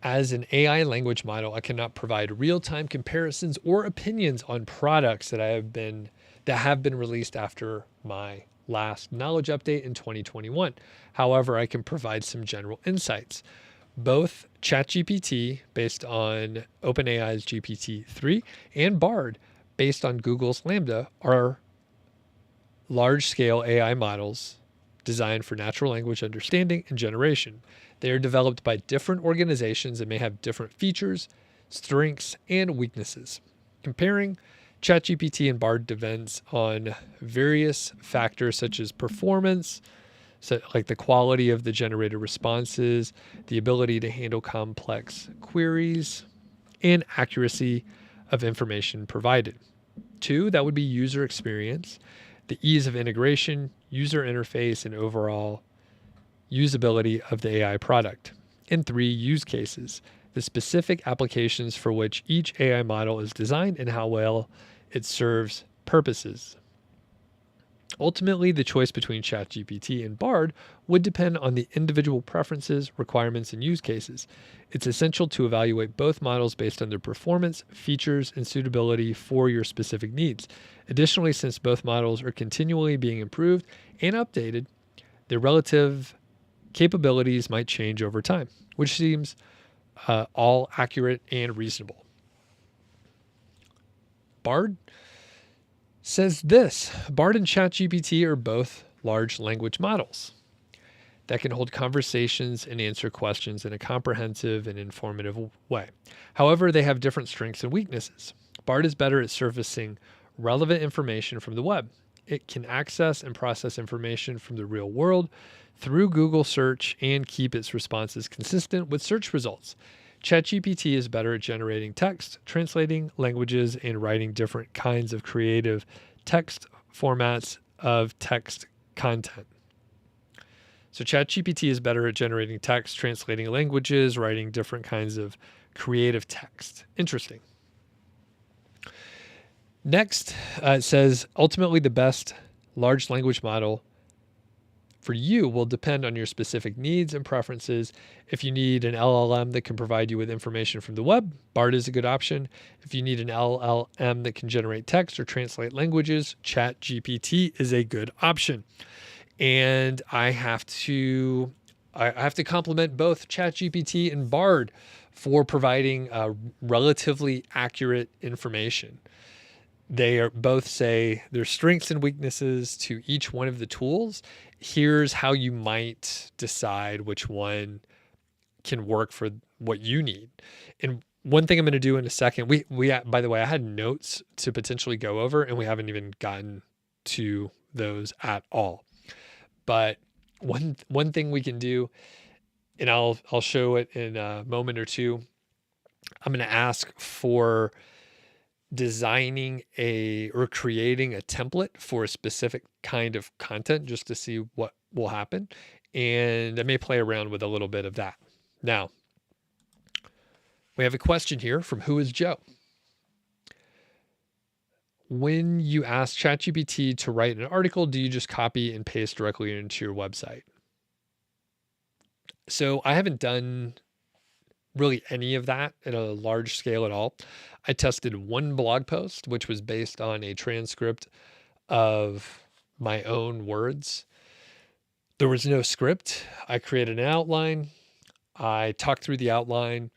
As an AI language model, I cannot provide real-time comparisons or opinions on products that have been released after my last knowledge update in 2021. However, I can provide some general insights. Both ChatGPT, based on OpenAI's GPT-3, and BARD, based on Google's Lambda, are large-scale AI models designed for natural language understanding and generation. They are developed by different organizations and may have different features, strengths, and weaknesses. Comparing ChatGPT and BARD depends on various factors such as performance, so like the quality of the generated responses, the ability to handle complex queries, and accuracy of information provided. Two, that would be user experience, the ease of integration, user interface, and overall usability of the AI product. And three, use cases, the specific applications for which each AI model is designed and how well it serves purposes. Ultimately, the choice between ChatGPT and BARD would depend on the individual preferences, requirements, and use cases. It's essential to evaluate both models based on their performance, features, and suitability for your specific needs. Additionally, since both models are continually being improved and updated, their relative capabilities might change over time, which seems all accurate and reasonable. BARD says this: BARD and ChatGPT are both large language models that can hold conversations and answer questions in a comprehensive and informative way. However, they have different strengths and weaknesses. BARD is better at surfacing relevant information from the web. It can access and process information from the real world through Google search and keep its responses consistent with search results. ChatGPT is better at generating text, translating languages, and writing different kinds of creative text formats of text content. So ChatGPT is better at generating text, translating languages, writing different kinds of creative text. Interesting. Next, it says, ultimately the best large language model for you will depend on your specific needs and preferences. If you need an LLM that can provide you with information from the web, BARD is a good option. If you need an LLM that can generate text or translate languages, ChatGPT is a good option. And I have to compliment both ChatGPT and BARD for providing relatively accurate information. They are both say their strengths and weaknesses to each one of the tools. Here's how you might decide which one can work for what you need. And one thing I'm going to do in a second, we by the way, I had notes to potentially go over, and we haven't even gotten to those at all. But one thing we can do, and I'll show it in a moment or two. I'm going to ask for designing or creating a template for a specific kind of content just to see what will happen. And I may play around with a little bit of that. Now, we have a question here from Who is Joe? When you ask ChatGPT to write an article, do you just copy and paste directly into your website? So I haven't done really any of that at a large scale at all. I tested one blog post, which was based on a transcript of my own words. There was no script. I created an outline. I talked through the outline,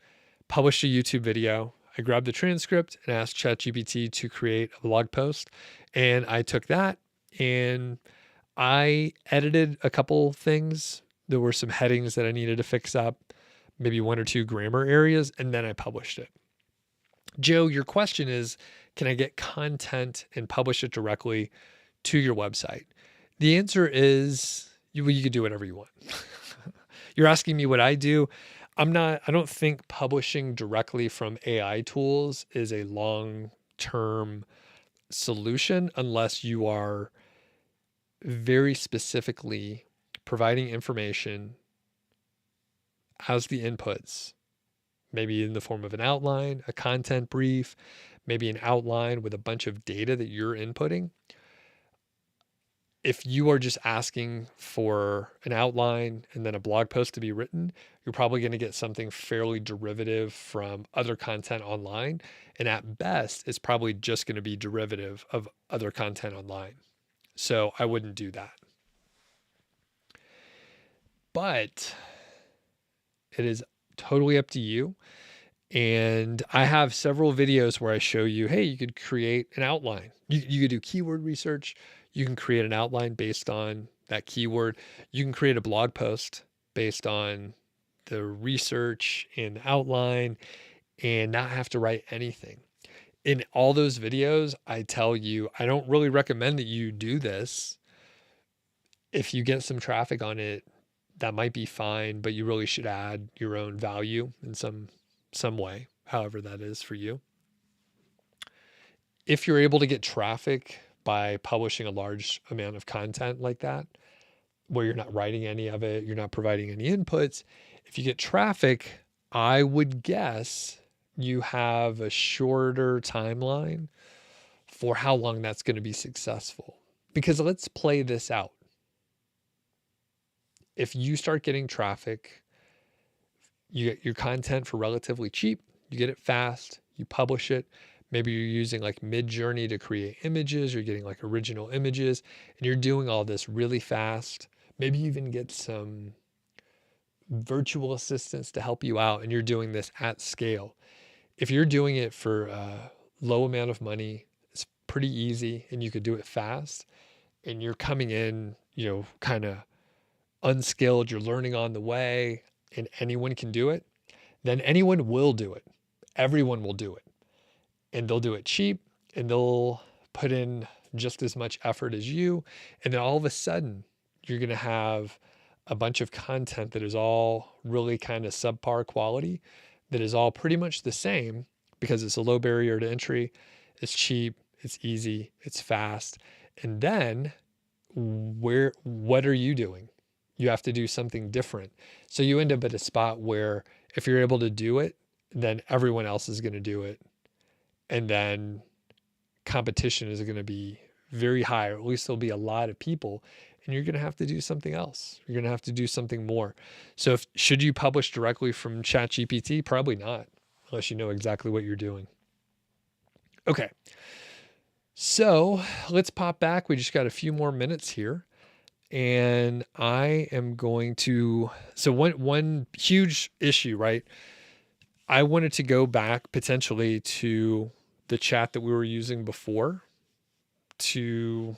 published a YouTube video. I grabbed the transcript and asked ChatGPT to create a blog post. And I took that and I edited a couple things. There were some headings that I needed to fix up, maybe one or two grammar areas, and then I published it. Joe, your question is, can I get content and publish it directly to your website? The answer is, you can do whatever you want. You're asking me what I do. I don't think publishing directly from AI tools is a long-term solution unless you are very specifically providing information as the inputs, maybe in the form of an outline, a content brief, maybe an outline with a bunch of data that you're inputting. If you are just asking for an outline and then a blog post to be written, you're probably going to get something fairly derivative from other content online. And at best, it's probably just going to be derivative of other content online. So I wouldn't do that. But it is totally up to you. And I have several videos where I show you, hey, you could create an outline. You could do keyword research. You can create an outline based on that keyword. You can create a blog post based on the research and outline and not have to write anything. In all those videos, I tell you, I don't really recommend that you do this. If you get some traffic on it, that might be fine, but you really should add your own value in some way, however that is for you. If you're able to get traffic by publishing a large amount of content like that, where you're not writing any of it, you're not providing any inputs, if you get traffic, I would guess you have a shorter timeline for how long that's going to be successful. Because let's play this out. If you start getting traffic, you get your content for relatively cheap, you get it fast, you publish it. Maybe you're using like Midjourney to create images, you're getting like original images, and you're doing all this really fast. Maybe you even get some virtual assistants to help you out, and you're doing this at scale. If you're doing it for a low amount of money, it's pretty easy and you could do it fast, and you're coming in, kind of unskilled, you're learning on the way, and anyone can do it, then anyone will do it. Everyone will do it. And they'll do it cheap, and they'll put in just as much effort as you. And then all of a sudden, you're going to have a bunch of content that is all really kind of subpar quality, that is all pretty much the same because it's a low barrier to entry, it's cheap, it's easy, it's fast. And then what are you doing? You have to do something different. So you end up at a spot where if you're able to do it, then everyone else is going to do it. And then competition is going to be very high, or at least there'll be a lot of people, and you're going to have to do something else. You're going to have to do something more. So should you publish directly from ChatGPT? Probably not, unless you know exactly what you're doing. Okay. So let's pop back. We just got a few more minutes here. And I am going to, so one huge issue, right? I wanted to go back potentially to the chat that we were using before to,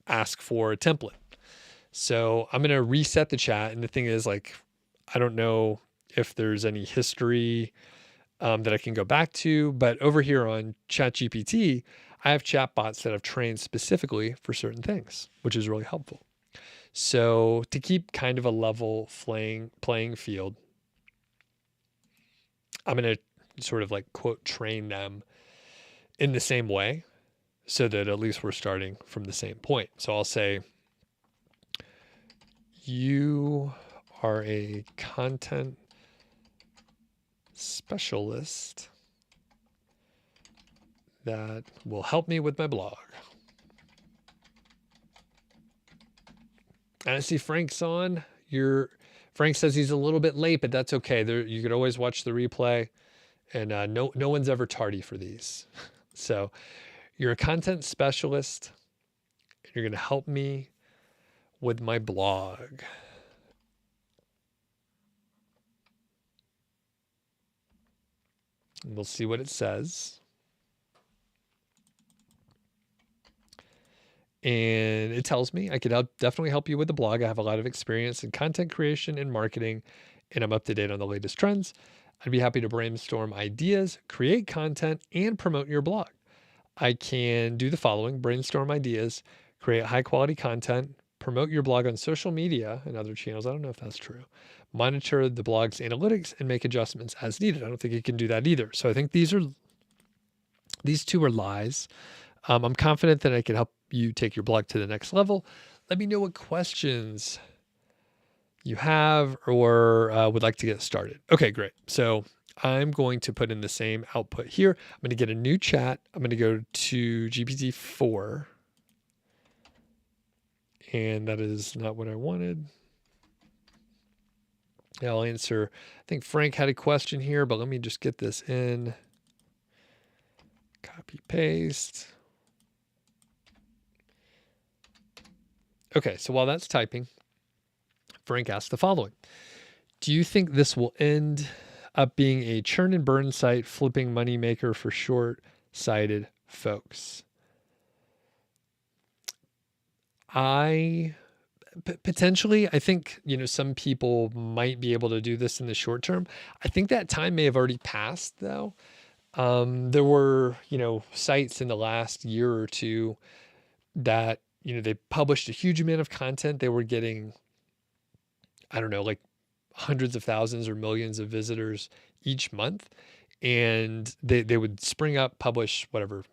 ask for a template. So I'm going to reset the chat. And the thing is, like, I don't know if there's any history that I can go back to, but over here on ChatGPT, I have chatbots that I've trained specifically for certain things, which is really helpful. So to keep kind of a level playing field, I'm going to sort of like quote train them in the same way so that at least we're starting from the same point. So I'll say, you are a content specialist that will help me with my blog. And I see Frank's on. Frank says he's a little bit late, but that's okay. You could always watch the replay, and no one's ever tardy for these. So you're a content specialist, and you're going to help me with my blog. And we'll see what it says. And it tells me I could definitely help you with the blog. I have a lot of experience in content creation and marketing, and I'm up to date on the latest trends. I'd be happy to brainstorm ideas, create content, and promote your blog. I can do the following: brainstorm ideas, create high quality content, promote your blog on social media and other channels. I don't know if that's true. Monitor the blog's analytics and make adjustments as needed. I don't think it can do that either. So I think these two are lies. I'm confident that I can help you take your blog to the next level. Let me know what questions you have or would like to get started. Okay, great. So I'm going to put in the same output here. I'm going to get a new chat. I'm going to go to GPT-4. And that is not what I wanted. I'll answer. I think Frank had a question here, but let me just get this in. Copy, paste. Okay, so while that's typing, Frank asked the following. Do you think this will end up being a churn and burn site flipping moneymaker for short-sighted folks? I Potentially, I think, some people might be able to do this in the short term. I think that time may have already passed though. There were, sites in the last year or two that, they published a huge amount of content. They were getting, I don't know, like hundreds of thousands or millions of visitors each month. And they would spring up, publish whatever,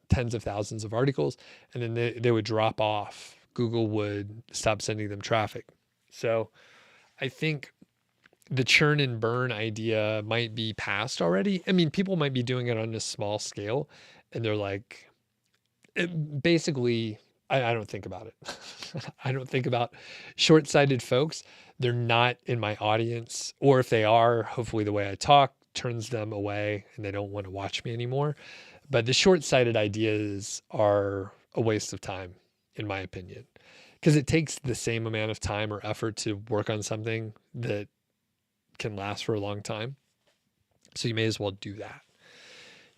tens of thousands of articles, and then they would drop off. Google would stop sending them traffic. So I think the churn and burn idea might be past already. I mean, people might be doing it on a small scale and they're like, basically, I don't think about it. I don't think about short-sighted folks. They're not in my audience, or if they are, hopefully the way I talk turns them away and they don't want to watch me anymore. But the short-sighted ideas are a waste of time, in my opinion, because it takes the same amount of time or effort to work on something that can last for a long time. So you may as well do that.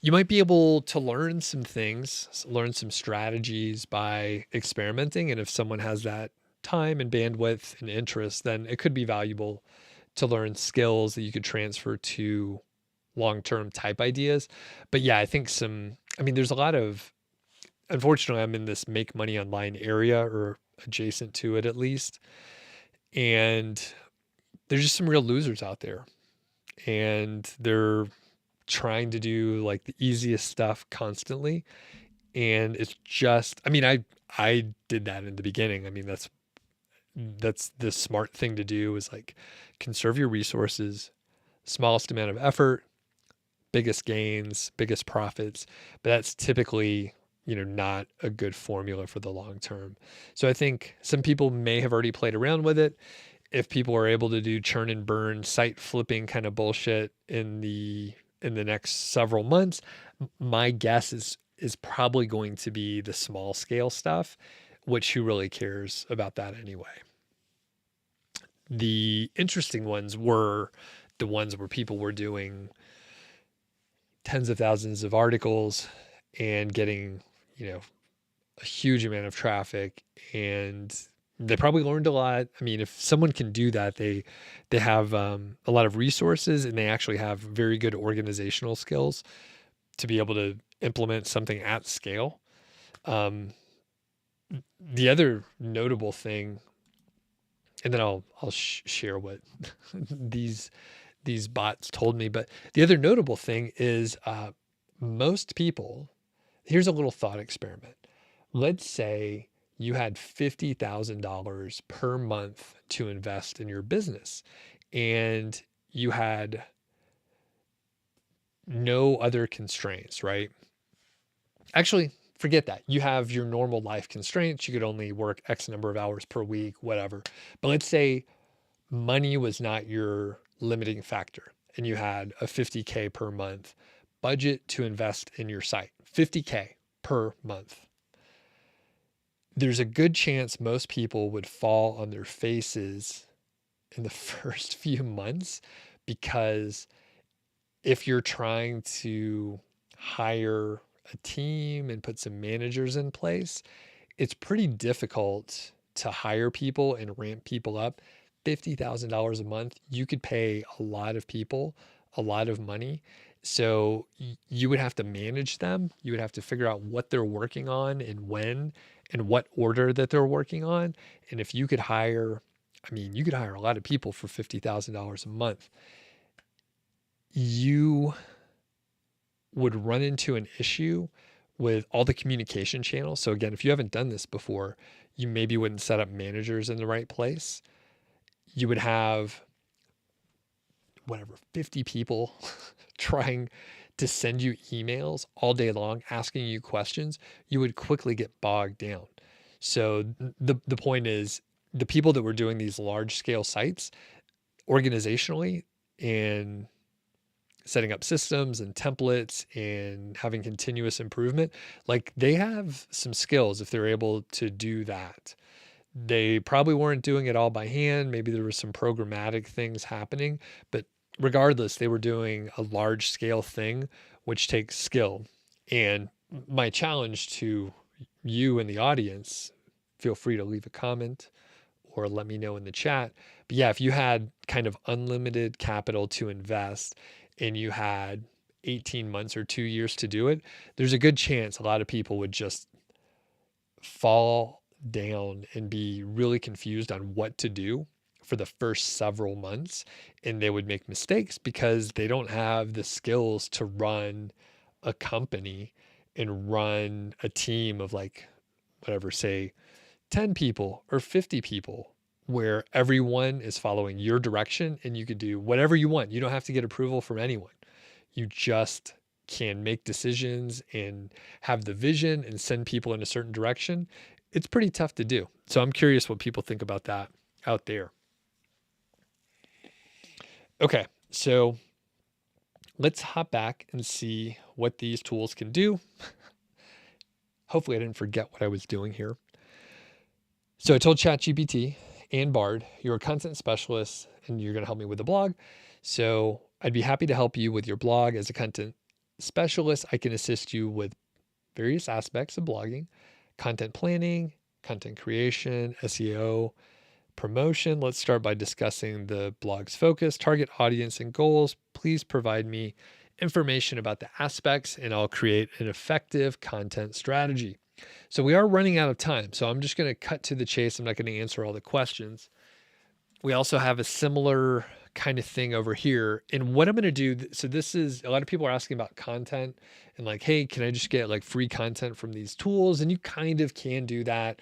You might be able to learn some things, learn some strategies by experimenting. And if someone has that time and bandwidth and interest, then it could be valuable to learn skills that you could transfer to long-term type ideas. But yeah, I think there's a lot of, unfortunately, I'm in this make money online area or adjacent to it at least. And there's just some real losers out there. And they're trying to do like the easiest stuff constantly. And it's just, I did that in the beginning. I mean, that's the smart thing to do, is like conserve your resources, smallest amount of effort, biggest gains, biggest profits. But that's typically, not a good formula for the long term. So I think some people may have already played around with it. If people are able to do churn and burn site flipping kind of bullshit in the next several months, my guess is probably going to be the small scale stuff, which who really cares about that anyway. The interesting ones were the ones where people were doing tens of thousands of articles and getting, a huge amount of traffic, and they probably learned a lot. I mean, if someone can do that, they have a lot of resources, and they actually have very good organizational skills to be able to implement something at scale. Um, the other notable thing, and then I'll share what these bots told me. But the other notable thing is most people. Here's a little thought experiment. Let's say you had $50,000 per month to invest in your business, and you had no other constraints, right? Actually, forget that. You have your normal life constraints. You could only work X number of hours per week, whatever. But let's say money was not your limiting factor, and you had a 50K per month budget to invest in your site, 50K per month. There's a good chance most people would fall on their faces in the first few months, because if you're trying to hire a team and put some managers in place, it's pretty difficult to hire people and ramp people up. $50,000 a month, you could pay a lot of people a lot of money. So you would have to manage them. You would have to figure out what they're working on and when and what order that they're working on. And if you could hire, you could hire a lot of people for $50,000 a month. You would run into an issue with all the communication channels. So again, if you haven't done this before, you maybe wouldn't set up managers in the right place. You would have 50 people trying to send you emails all day long, asking you questions. You would quickly get bogged down. So the point is, the people that were doing these large scale sites organizationally and setting up systems and templates and having continuous improvement, like they have some skills if they're able to do that. They probably weren't doing it all by hand. Maybe there were some programmatic things happening, but regardless, they were doing a large scale thing, which takes skill. And my challenge to you in the audience, feel free to leave a comment or let me know in the chat. But yeah, if you had kind of unlimited capital to invest and you had 18 months or 2 years to do it, there's a good chance a lot of people would just fall down and be really confused on what to do for the first several months. And they would make mistakes because they don't have the skills to run a company and run a team of like, whatever, say 10 people or 50 people, where everyone is following your direction and you could do whatever you want. You don't have to get approval from anyone. You just can make decisions and have the vision and send people in a certain direction. It's pretty tough to do. So I'm curious what people think about that out there. Okay, so let's hop back and see what these tools can do. Hopefully I didn't forget what I was doing here. So I told ChatGPT and BARD, you're a content specialist and you're going to help me with a blog. So I'd be happy to help you with your blog. As a content specialist, I can assist you with various aspects of blogging: content planning, content creation, SEO, promotion. Let's start by discussing the blog's focus, target audience, and goals. Please provide me information about the aspects and I'll create an effective content strategy. So we are running out of time, so I'm just going to cut to the chase. I'm not going to answer all the questions. We also have a similar kind of thing over here. And what I'm going to do, so this is, a lot of people are asking about content and like, hey, can I just get like free content from these tools? And you kind of can do that.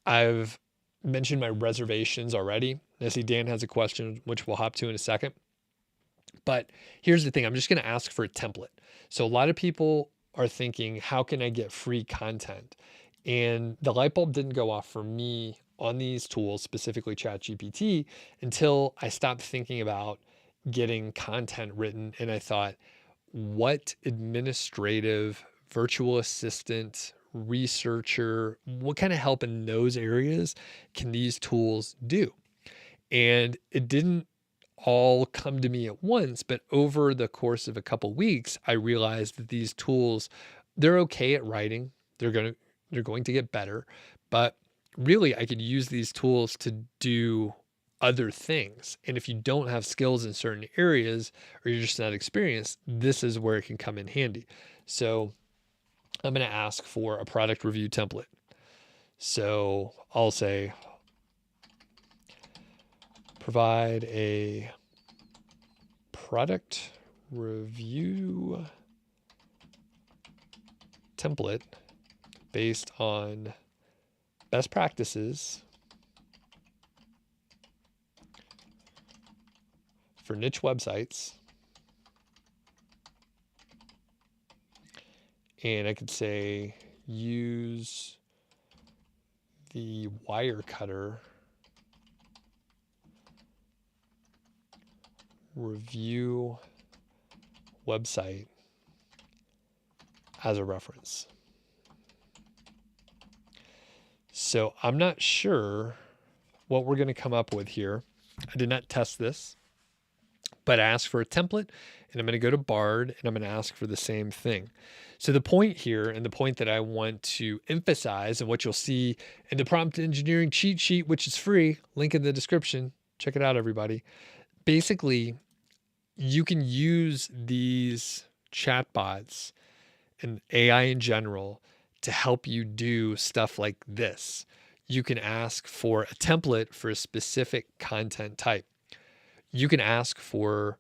I've mentioned my reservations already. I see Dan has a question, which we'll hop to in a second. But here's the thing, I'm just going to ask for a template. So a lot of people are thinking, how can I get free content? And the light bulb didn't go off for me on these tools, specifically ChatGPT, until I stopped thinking about getting content written. And I thought, what administrative, virtual assistant, researcher, what kind of help in those areas can these tools do? And it didn't all come to me at once, but over the course of a couple weeks, I realized that these tools, they're okay at writing. They're going to get better, but really I could use these tools to do other things. And if you don't have skills in certain areas or you're just not experienced, this is where it can come in handy. So I'm going to ask for a product review template. So I'll say, provide a product review template based on best practices for niche websites. And I could say use the Wirecutter review website as a reference. So I'm not sure what we're going to come up with here. I did not test this, but I asked for a template and I'm going to go to BARD and I'm going to ask for the same thing. So the point here, and the point that I want to emphasize, and what you'll see in the prompt engineering cheat sheet, which is free, link in the description. Check it out, everybody. Basically, you can use these chatbots and AI in general to help you do stuff like this. You can ask for a template for a specific content type. You can ask for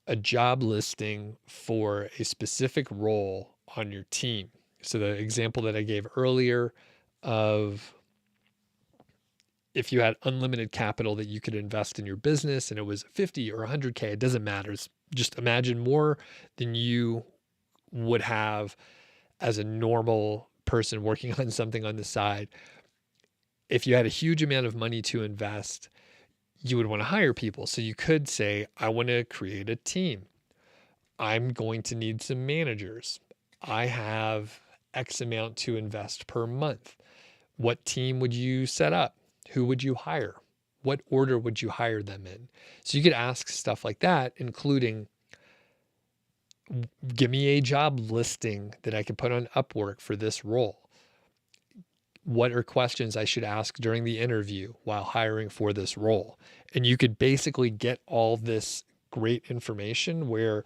a job listing for a specific role on your team. So the example that I gave earlier of if you had unlimited capital that you could invest in your business and it was 50 or 100K, it doesn't matter. It's just imagine more than you would have as a normal person working on something on the side. If you had a huge amount of money to invest, you would want to hire people. So you could say, I want to create a team. I'm going to need some managers. I have X amount to invest per month. What team would you set up? Who would you hire? What order would you hire them in? So you could ask stuff like that, including, give me a job listing that I could put on Upwork for this role. what are questions I should ask during the interview while hiring for this role? And you could basically get all this great information where,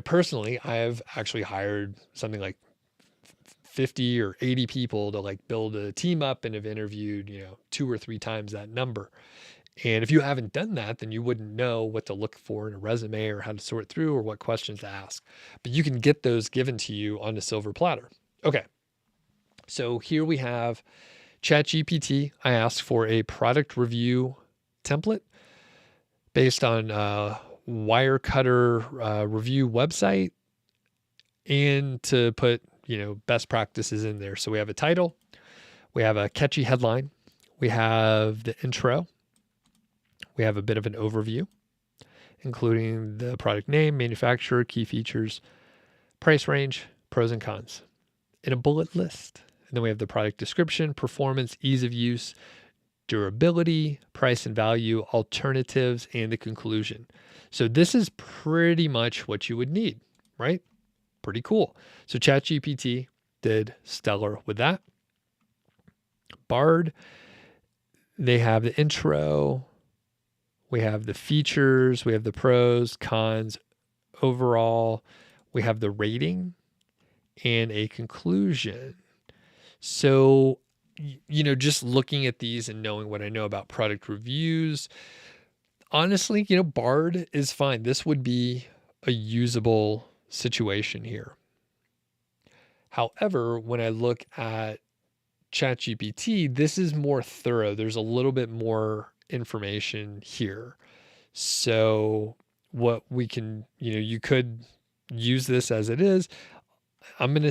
personally, I've actually hired something like 50 or 80 people to like build a team up and have interviewed, 2 or 3 times that number. And if you haven't done that, then you wouldn't know what to look for in a resume or how to sort through or what questions to ask. But you can get those given to you on a silver platter. Okay. So here we have ChatGPT. I asked for a product review template based on Wirecutter review website and to put, best practices in there. So we have a title, we have a catchy headline, we have the intro, we have a bit of an overview, including the product name, manufacturer, key features, price range, pros and cons, in a bullet list. And then we have the product description, performance, ease of use, durability, price and value, alternatives, and the conclusion. So this is pretty much what you would need, right? Pretty cool. So ChatGPT did stellar with that. BARD, they have the intro, we have the features, we have the pros, cons, overall, we have the rating and a conclusion. So, just looking at these and knowing what I know about product reviews, honestly, BARD is fine. This would be a usable situation here. However, when I look at ChatGPT, this is more thorough. There's a little bit more information here. So what we can, you could use this as it is. I'm going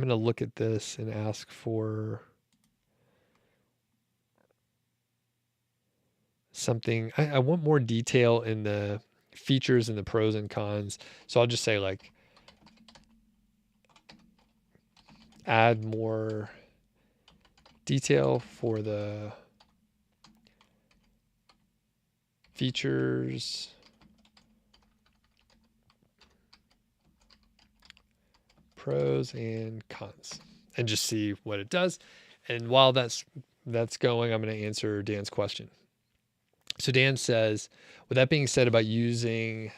to look at this and ask for something. I want more detail in the features and the pros and cons. So I'll just say like, add more detail for the features, pros and cons, and just see what it does. And while that's going, I'm going to answer Dan's question. So Dan says, with that being said about using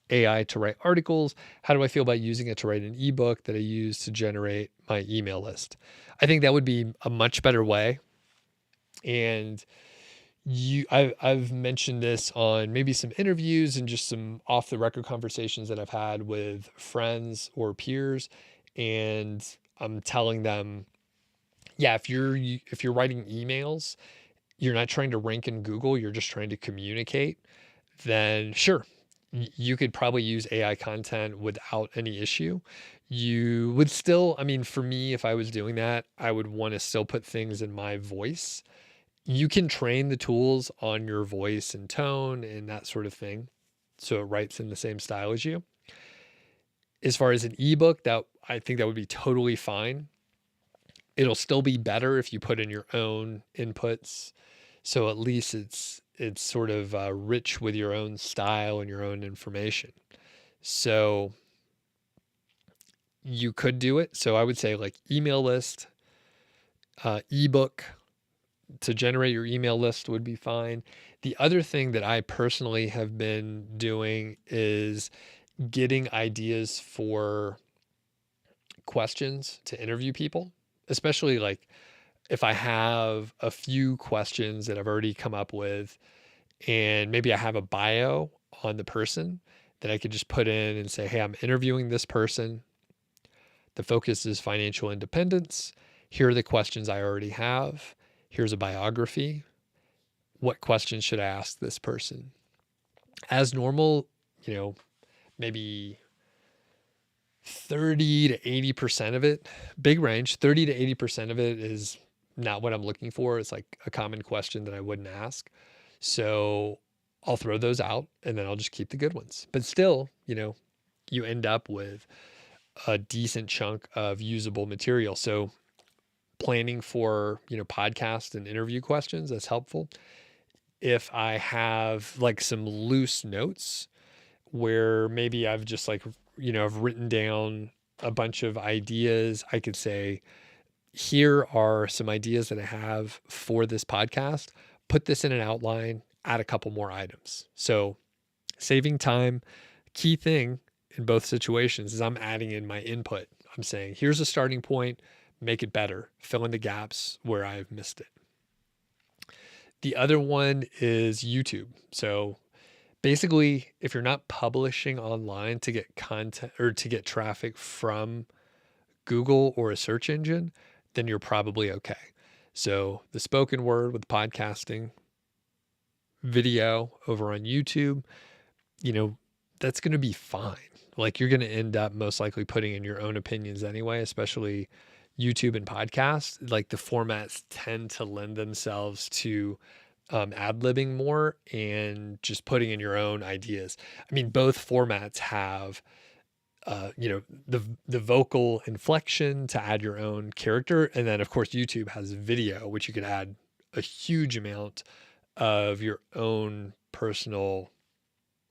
AI to write articles, how do I feel about using it to write an ebook that I use to generate my email list? I think that would be a much better way. And I've mentioned this on maybe some interviews and just some off the record conversations that I've had with friends or peers. And I'm telling them, yeah, if you're writing emails, you're not trying to rank in Google, you're just trying to communicate, then sure, you could probably use AI content without any issue. You would still, for me, if I was doing that, I would want to still put things in my voice. You can train the tools on your voice and tone and that sort of thing, so it writes in the same style as you. As far as an ebook, that I think that would be totally fine. It'll still be better if you put in your own inputs. So at least it's sort of rich with your own style and your own information. So you could do it. So I would say like email list, ebook to generate your email list would be fine. The other thing that I personally have been doing is getting ideas for questions to interview people, especially like if I have a few questions that I've already come up with and maybe I have a bio on the person that I could just put in and say, hey, I'm interviewing this person. The focus is financial independence. Here are the questions I already have. Here's a biography. What questions should I ask this person? As normal, maybe 30 to 80% of it, big range, 30 to 80% of it is not what I'm looking for. It's like a common question that I wouldn't ask. So I'll throw those out and then I'll just keep the good ones. But still, you end up with a decent chunk of usable material. So planning for, podcast and interview questions, that's helpful. If I have like some loose notes where maybe I've just like, I've written down a bunch of ideas. I could say, here are some ideas that I have for this podcast. Put this in an outline, add a couple more items. So saving time, key thing in both situations is I'm adding in my input. I'm saying, here's a starting point, make it better, fill in the gaps where I've missed it. The other one is YouTube. So basically, if you're not publishing online to get content or to get traffic from Google or a search engine, then you're probably okay. So the spoken word with podcasting, video over on YouTube, that's going to be fine. Like, you're going to end up most likely putting in your own opinions anyway, especially YouTube and podcasts. Like, the formats tend to lend themselves to ad-libbing more and just putting in your own ideas. I mean, both formats have the vocal inflection to add your own character. And then of course, YouTube has video, which you can add a huge amount of your own personal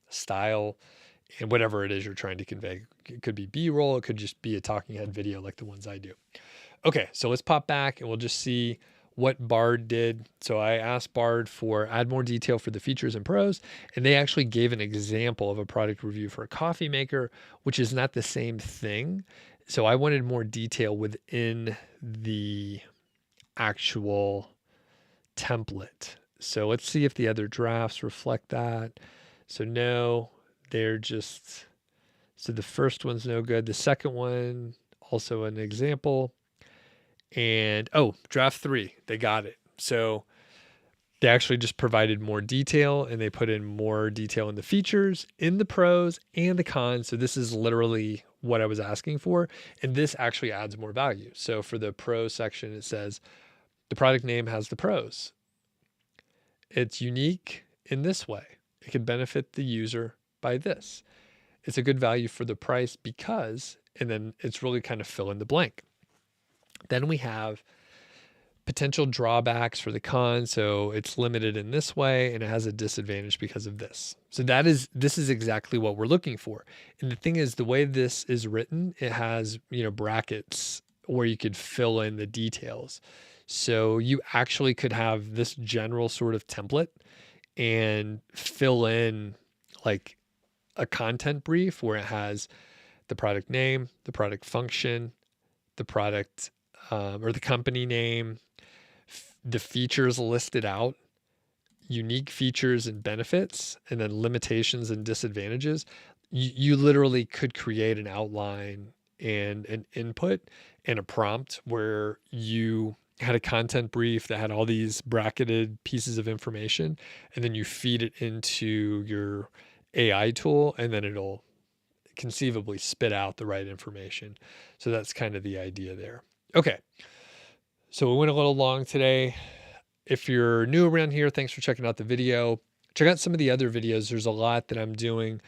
style and whatever it is you're trying to convey. It could be B-roll. It could just be a talking head video like the ones I do. Okay, so let's pop back and we'll just see what BARD did. So I asked BARD for add more detail for the features and pros, and they actually gave an example of a product review for a coffee maker, which is not the same thing. So I wanted more detail within the actual template. So let's see if the other drafts reflect that. So no, they're just, so the first one's no good. The second one, also an example. And draft 3, they got it. So they actually just provided more detail, and they put in more detail in the features, in the pros and the cons. So this is literally what I was asking for. And this actually adds more value. So for the pros section, it says the product name has the pros. It's unique in this way. It could benefit the user by this. It's a good value for the price because, and then it's really kind of fill in the blank. Then we have potential drawbacks for the con. So it's limited in this way and it has a disadvantage because of this. So this is exactly what we're looking for. And the thing is, the way this is written, it has, brackets where you could fill in the details. So you actually could have this general sort of template and fill in like a content brief where it has the product name, the product function, the product or the company name, the features listed out, unique features and benefits, and then limitations and disadvantages. You literally could create an outline and an input and a prompt where you had a content brief that had all these bracketed pieces of information, and then you feed it into your AI tool, and then it'll conceivably spit out the right information. So that's kind of the idea there. Okay. So we went a little long today. If you're new around here, thanks for checking out the video. Check out some of the other videos. There's a lot that I'm doing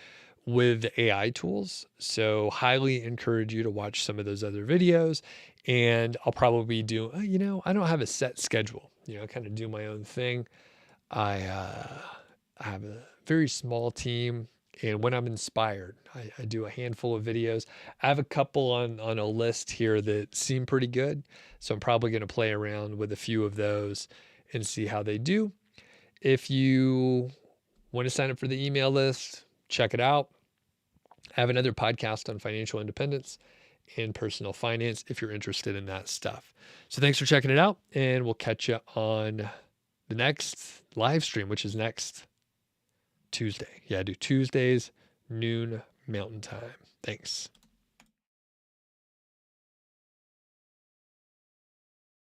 with AI tools. So highly encourage you to watch some of those other videos. And I'll probably do, I don't have a set schedule, I kind of do my own thing. I have a very small team. And when I'm inspired, I do a handful of videos. I have a couple on a list here that seem pretty good. So I'm probably going to play around with a few of those and see how they do. If you want to sign up for the email list, check it out. I have another podcast on financial independence and personal finance if you're interested in that stuff. So thanks for checking it out, and we'll catch you on the next live stream, which is next Tuesday. Yeah, I do Tuesdays, noon Mountain Time. Thanks.